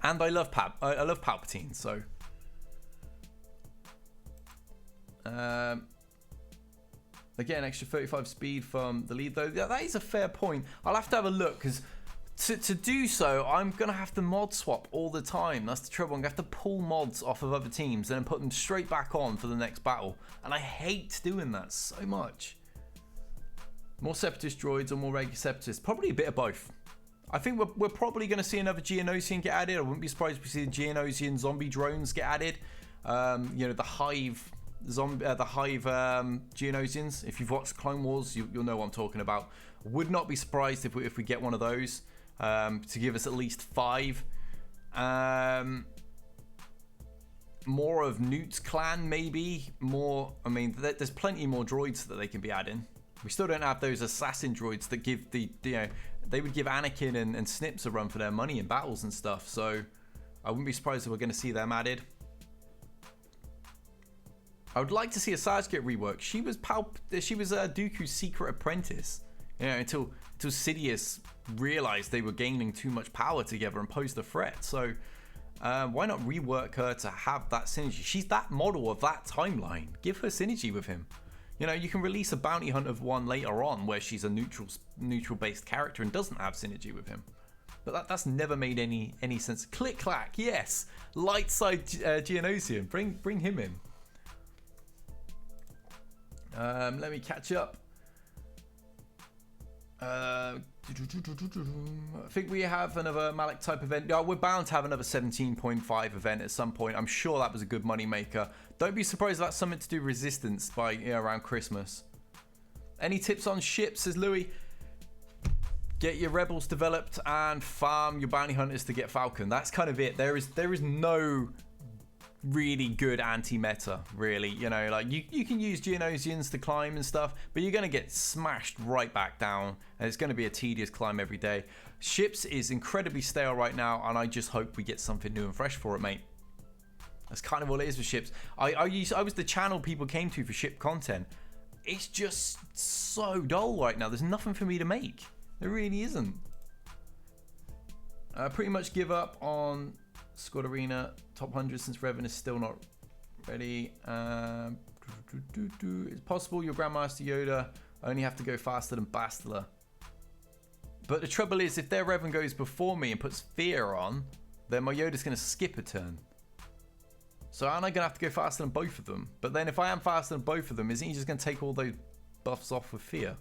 A: And I love Palpatine, so... Again, extra 35 speed from the lead, though. Yeah, that is a fair point. I'll have to have a look, because to do so, I'm going to have to mod swap all the time. That's the trouble. I'm going to have to pull mods off of other teams and then put them straight back on for the next battle. And I hate doing that so much. More Separatist droids or more regular Separatists? Probably a bit of both. I think we're probably going to see another Geonosian get added. I wouldn't be surprised if we see the Geonosian zombie drones get added. You know, the Hive Geonosians. If you've watched Clone Wars, you'll know what I'm talking about. Would not be surprised if we get one of those to give us at least 5. More of Newt's clan, maybe. More. I mean, there's plenty more droids that they can be adding. We still don't have those assassin droids that give they would give Anakin and Snips a run for their money in battles and stuff. So I wouldn't be surprised if we're going to see them added. I would like to see Asajj get reworked. She was Dooku's secret apprentice, you know, until Sidious realized they were gaining too much power together and posed a threat. So why not rework her to have that synergy? She's that model of that timeline. Give her synergy with him. You know, you can release a bounty hunt of one later on where she's a neutral based character and doesn't have synergy with him. But that's never made any sense. Click clack, yes. Light side Geonosian. Bring him in. Let me catch up. I think we have another Malik type event. Yeah, we're bound to have another 17.5 event at some point. I'm sure that was a good money maker. Don't be surprised if that's something to do with Resistance by around Christmas. Any tips on ships, says Louis? Get your rebels developed and farm your bounty hunters to get Falcon. That's kind of it. There is no really good anti-meta, really. You know, like you can use Geonosians to climb and stuff, but you're going to get smashed right back down, and it's going to be a tedious climb every day. Ships is incredibly stale right now, and I just hope we get something new and fresh for it, mate. That's kind of all it is with ships. I was the channel people came to for ship content. It's just so dull right now. There's nothing for me to make. There really isn't. Pretty much give up on Squad Arena top 100 since Revan is still not ready. It's possible your Grandmaster Yoda only have to go faster than Bastila. But the trouble is, if their Revan goes before me and puts fear on, then my Yoda's going to skip a turn. So aren't I going to have to go faster than both of them? But then if I am faster than both of them, isn't he just going to take all those buffs off with fear?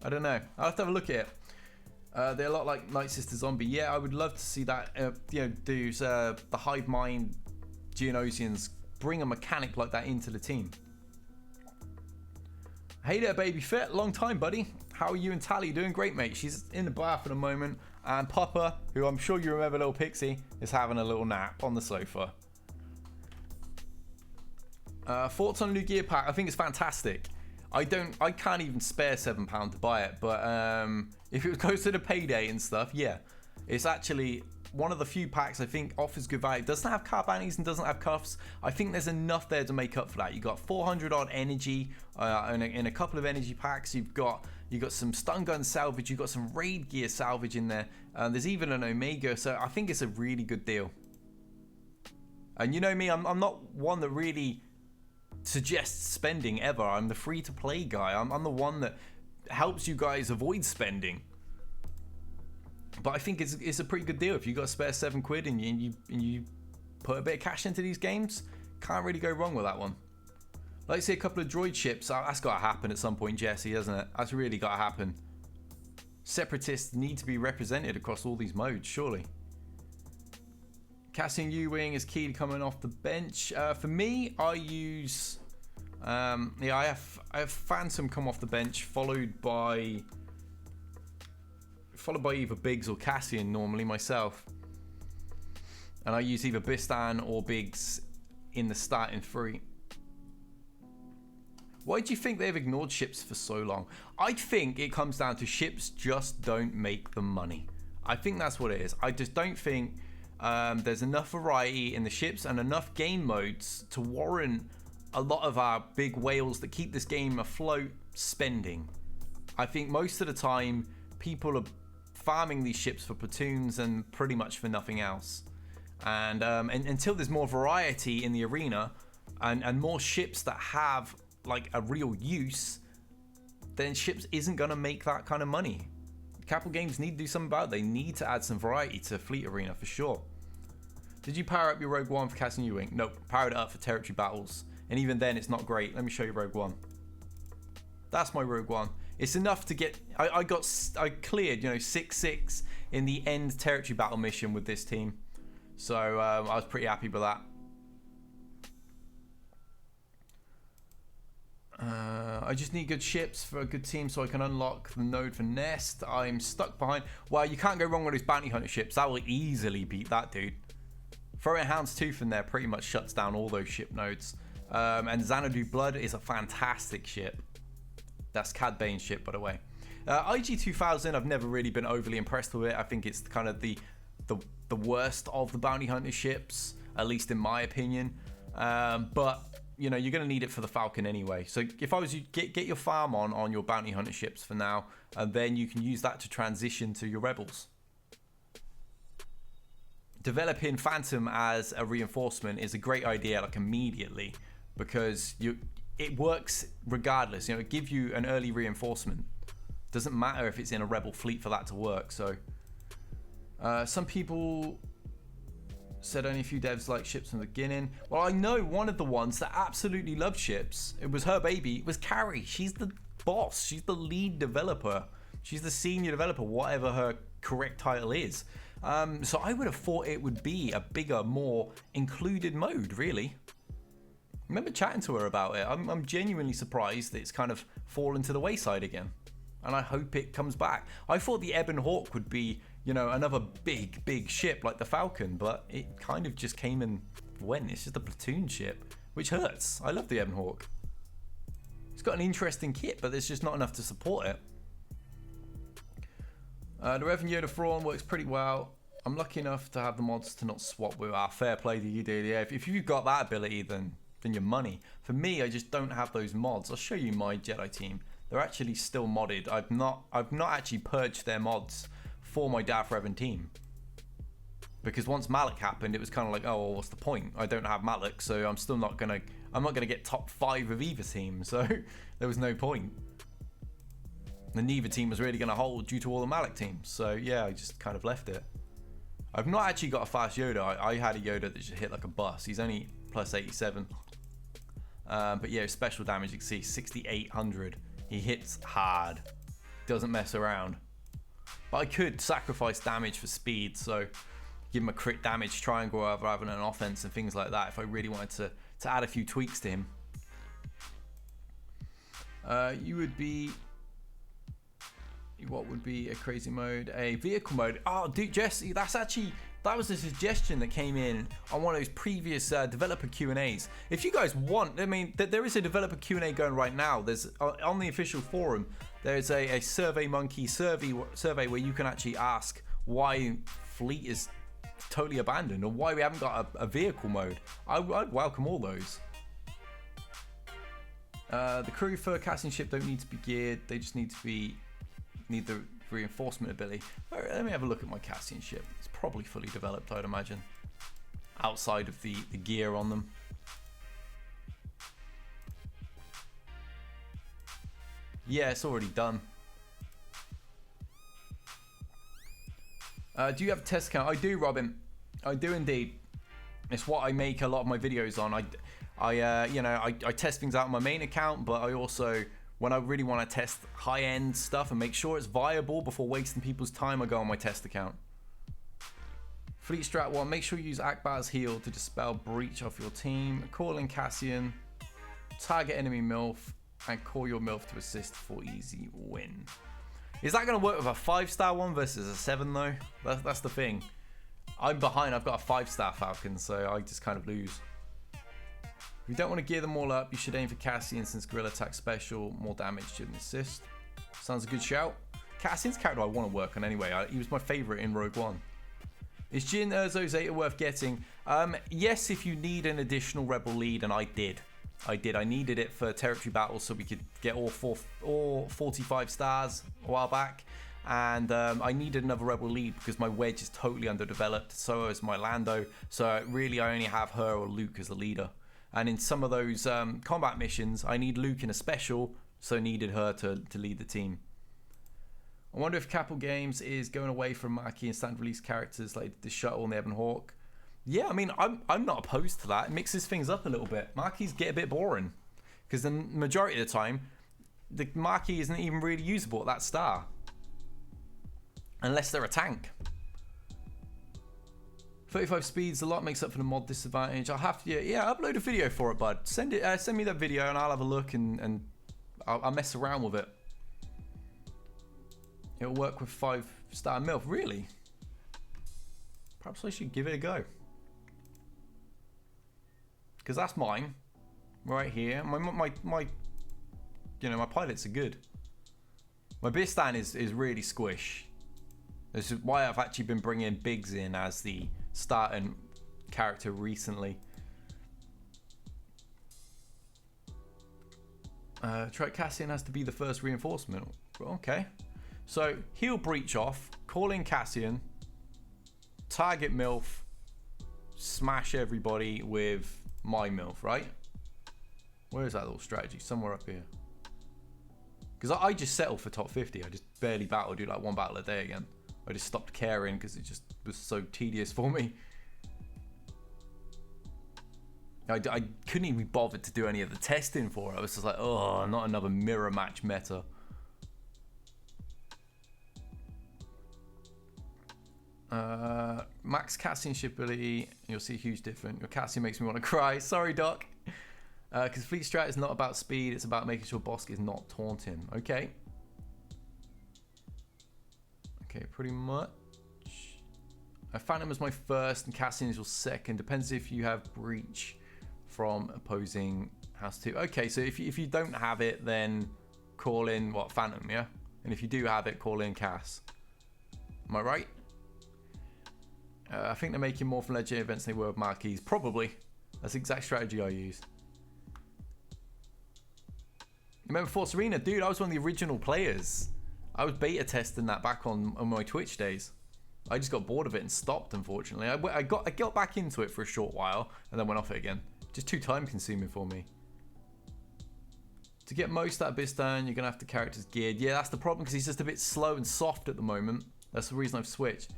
A: I don't know. I'll have to have a look at it. They're a lot like Night Sister Zombie. Yeah, I would love to see that. The Hive Mind Geonosians bring a mechanic like that into the team. Hey there, Baby Fit. Long time, buddy. How are you and Tally doing? Great, mate. She's in the bath at the moment. And Papa, who I'm sure you remember, little Pixie, is having a little nap on the sofa. Thoughts on a new gear pack? I think it's fantastic. I can't even spare £7 to buy it, but if it was close to the payday and stuff, yeah. It's actually one of the few packs I think offers good value. It doesn't have car bounties and doesn't have cuffs. I think there's enough there to make up for that. You got 400 odd energy in a couple of energy packs. You've got some stun gun salvage. You've got some raid gear salvage in there. There's even an Omega, so I think it's a really good deal. And you know me, I'm not one that really suggests spending ever. I'm the free to play guy. I'm the one that helps you guys avoid spending. But I think it's a pretty good deal if you got a spare £7 and you put a bit of cash into these games. Can't really go wrong with that one. Like say a couple of droid ships. That's got to happen at some point, Jesse, doesn't it? That's really got to happen. Separatists need to be represented across all these modes, surely. Cassian U-Wing is key to coming off the bench. For me, I use... I have Phantom come off the bench, followed by either Biggs or Cassian normally myself. And I use either Bistan or Biggs in the starting three. Why do you think they've ignored ships for so long? I think it comes down to ships just don't make the money. I think that's what it is. I just don't think there's enough variety in the ships and enough game modes to warrant a lot of our big whales that keep this game afloat spending. I think most of the time people are farming these ships for platoons and pretty much for nothing else. And until there's more variety in the arena and more ships that have like a real use, then ships isn't going to make that kind of money. Capital Games need to do something about it. They need to add some variety to Fleet Arena for sure. Did you power up your Rogue One for Cassian U-Wing? Nope, powered it up for territory battles. And even then it's not great. Let me show you Rogue One. That's my Rogue One. It's enough to get... I cleared, 6-6 in the end territory battle mission with this team. So I was pretty happy with that. I just need good ships for a good team so I can unlock the node for Nest. I'm stuck behind. Well, you can't go wrong with those bounty hunter ships. That will easily beat that, dude. Throwing Houndstooth in there pretty much shuts down all those ship nodes. And Xanadu Blood is a fantastic ship. That's Cad Bane's ship, by the way. IG-2000, I've never really been overly impressed with it. I think it's kind of the worst of the bounty hunter ships, at least in my opinion. But you're going to need it for the Falcon anyway. So if I was you, get your farm on your bounty hunter ships for now, and then you can use that to transition to your rebels. Developing Phantom as a reinforcement is a great idea, like immediately, because it works regardless. It gives you an early reinforcement. Doesn't matter if it's in a rebel fleet for that to work. So some people said only a few devs like ships from the beginning. Well, I know one of the ones that absolutely loved ships. It was her baby. It was Carrie. She's the boss. She's the lead developer. She's the senior developer, whatever her correct title is. So I would have thought it would be a bigger, more included mode, really. I remember chatting to her about it. I'm genuinely surprised that it's kind of fallen to the wayside again. And I hope it comes back. I thought the Ebon Hawk would be, another big ship like the Falcon, but it kind of just came and went. It's just a platoon ship, which hurts. I love the Ebon Hawk. It's got an interesting kit, but there's just not enough to support it. The Revan Yoda Thrawn works pretty well I'm lucky enough to have the mods to not swap with our fair play to you, dude. Yeah, if you've got that ability, then you're money. For me, I just don't have those mods. I'll show you my Jedi team. They're actually still modded. I've not actually purged their mods for my Darth Revan team. Because once Malak happened, it was kind of like, oh, well, what's the point? I don't have Malak, so I'm not gonna get top 5 of either team. So there was no point. And neither team was really gonna hold due to all the Malak teams. So yeah, I just kind of left it. I've not actually got a fast Yoda. I had a Yoda that just hit like a bus. He's only plus 87. But yeah, special damage, you can see 6,800. He hits hard. Doesn't mess around. But I could sacrifice damage for speed, so give him a crit damage triangle rather than an offense and things like that if I really wanted to add a few tweaks to him. You would be... What would be a crazy mode? A vehicle mode. Oh, dude, Jesse, that was a suggestion that came in on one of those previous developer Q&As. If you guys want, I mean, there is a developer Q&A going right now. There's on the official forum, there's a SurveyMonkey survey where you can actually ask why Fleet is totally abandoned or why we haven't got a vehicle mode. I'd welcome all those. The crew for casting ship don't need to be geared. They just need the reinforcement ability. Let me have a look at my Cassian ship. It's probably fully developed, I'd imagine, outside of the gear on them. Yeah, it's already done. Do you have a test account? I do, Robin. I do indeed. It's what I make a lot of my videos on. I test things out on my main account, but I also, when I really want to test high-end stuff and make sure it's viable before wasting people's time, I go on my test account. Fleet Strat 1, make sure you use Akbar's heal to dispel breach off your team. Call in Cassian, target enemy MILF, and call your MILF to assist for easy win. Is that going to work with a 5-star one versus a 7 though? That's the thing. I'm behind, I've got a 5-star Falcon, so I just kind of lose. If you don't want to gear them all up, you should aim for Cassian since Guerrilla Attack Special, more damage shouldn't assist. Sounds a good shout. Cassian's character I want to work on anyway. He was my favourite in Rogue One. Is Jin Urzo Zeta worth getting? Yes, if you need an additional Rebel lead, and I did. I needed it for territory battles so we could get all 45 stars a while back. And I needed another Rebel lead because my Wedge is totally underdeveloped. So is my Lando. So really I only have her or Luke as the leader. And in some of those combat missions, I need Luke in a special, so needed her to lead the team. I wonder if Capel Games is going away from Maki and standard release characters like the Shuttle and the Ebon Hawk. Yeah, I mean, I'm not opposed to that. It mixes things up a little bit. Marquis get a bit boring because the majority of the time, the Marquis isn't even really usable at that star. Unless they're a tank. 35 speeds, a lot makes up for the mod disadvantage. I'll have to, yeah, upload a video for it, bud. Send me that video and I'll have a look and I'll mess around with it. It'll work with 5-star MILF, really? Perhaps I should give it a go. Because that's mine, right here. My pilots are good. My Bistan is really squish. This is why I've actually been bringing Biggs in as the starting character recently. Trek Cassian has to be the first reinforcement. Okay. So, heal breach off, call in Cassian, target MILF, smash everybody with my MILF, right? Where is that little strategy? Somewhere up here. Because I just settled for top 50. I just barely battle, do like one battle a day again. I just stopped caring because it just was so tedious for me. I couldn't even be bothered to do any of the testing for it. I was just like, oh, not another mirror match meta. Max Cassian ability, you'll see a huge difference. Your Cassian makes me want to cry. Sorry, Doc. Because Fleet Strat is not about speed, it's about making sure Bosk is not taunting. Okay. Okay, pretty much. Phantom is my first and Cassian is your second. Depends if you have breach from opposing house 2. Okay, so if you don't have it, then call in what, Phantom, yeah? And if you do have it, call in Cass. Am I right? I think they're making more from legendary events than they were with marquees. Probably. That's the exact strategy I use. Remember Force Arena? Dude, I was one of the original players. I was beta testing that back on my Twitch days. I just got bored of it and stopped, unfortunately. I got back into it for a short while and then went off it again. Just too time consuming for me. To get most out of Bistan, you're going to have the characters geared. Yeah, that's the problem because he's just a bit slow and soft at the moment. That's the reason I've switched.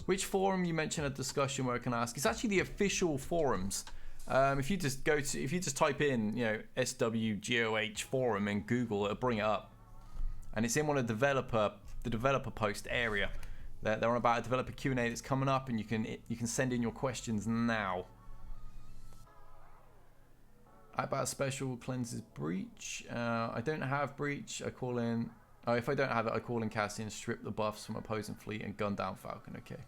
A: Which forum you mentioned a discussion where I can ask? It's actually the official forums. If you just type in, you know, SWGOH forum in Google, it'll bring it up. And it's in one of the developer post area. They're on about a developer Q&A that's coming up, and you can send in your questions now. How about special cleanses breach? I don't have breach. I call in. Oh, if I don't have it, I call in Cassian, strip the buffs from opposing fleet, and gun down Falcon. Okay.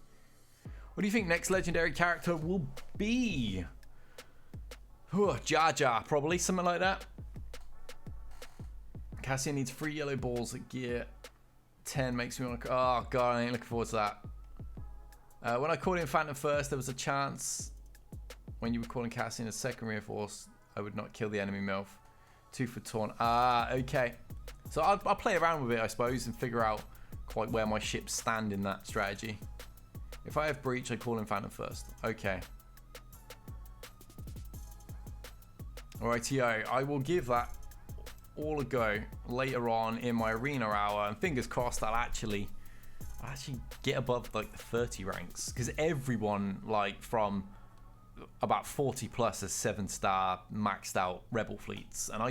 A: What do you think next legendary character will be? Jar Jar, probably something like that. Cassian needs 3 yellow balls at gear 10. Makes me want to. Oh god, I ain't looking forward to that. When I called in Phantom first, there was a chance when you were calling Cassian a second reinforce, I would not kill the enemy MILF. 2 for taunt. Ah, okay. So I'll play around with it, I suppose, and figure out quite where my ships stand in that strategy. If I have breach, I call in Phantom first. Okay. Alrighty-o. I will give that all a go later on in my arena hour, and fingers crossed I'll actually get above like the 30 ranks, because everyone like from about 40 plus has 7-star maxed out rebel fleets, and I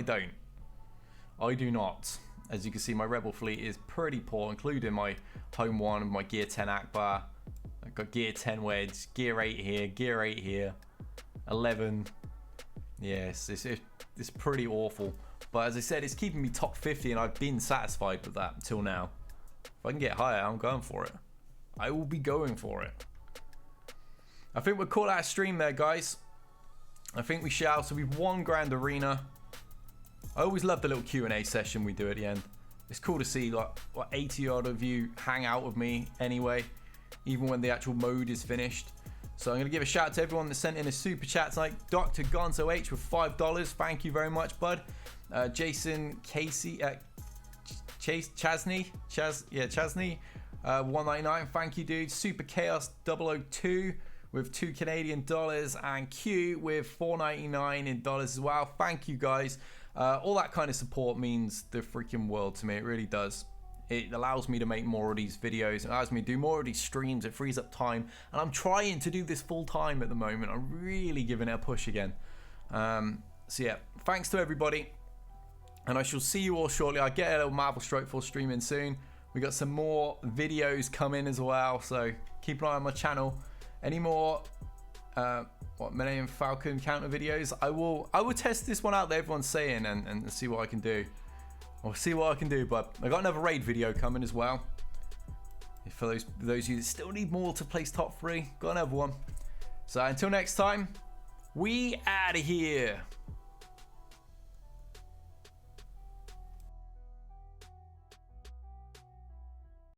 A: do not. As you can see, my rebel fleet is pretty poor, including my home one and my gear 10 Akbar. I've got gear 10 wedge, gear 8 here, gear 8 here, 11. Yes, it's pretty awful. But as I said, it's keeping me top 50, and I've been satisfied with that until now. If I can get higher, I'm going for it. I will be going for it. I think we'll call out a stream there, guys. I think we shall. So we've won Grand Arena. I always love the little Q&A session we do at the end. It's cool to see like what 80 odd of you hang out with me anyway, even when the actual mode is finished. So I'm going to give a shout out to everyone that sent in a super chat tonight. Dr. Gonzo H with $5. Thank you very much, bud. Jason Casey, Chasney, 199. Thank you, dude. Super Chaos 002 with $2 Canadian, and Q with $4.99 in dollars as well. Thank you, guys. All that kind of support means the freaking world to me. It really does. It allows me to make more of these videos. It allows me to do more of these streams. It frees up time. And I'm trying to do this full time at the moment. I'm really giving it a push again. So yeah, thanks to everybody. And I shall see you all shortly. I'll get a little Marvel Strike Force stream in soon. We got some more videos coming as well. So keep an eye on my channel. Any more Millennium Falcon counter videos? I will test this one out that everyone's saying and see what I can do. I'll see what I can do, but I got another raid video coming as well. For those of you that still need more to place top 3, got another one. So until next time, we out of here.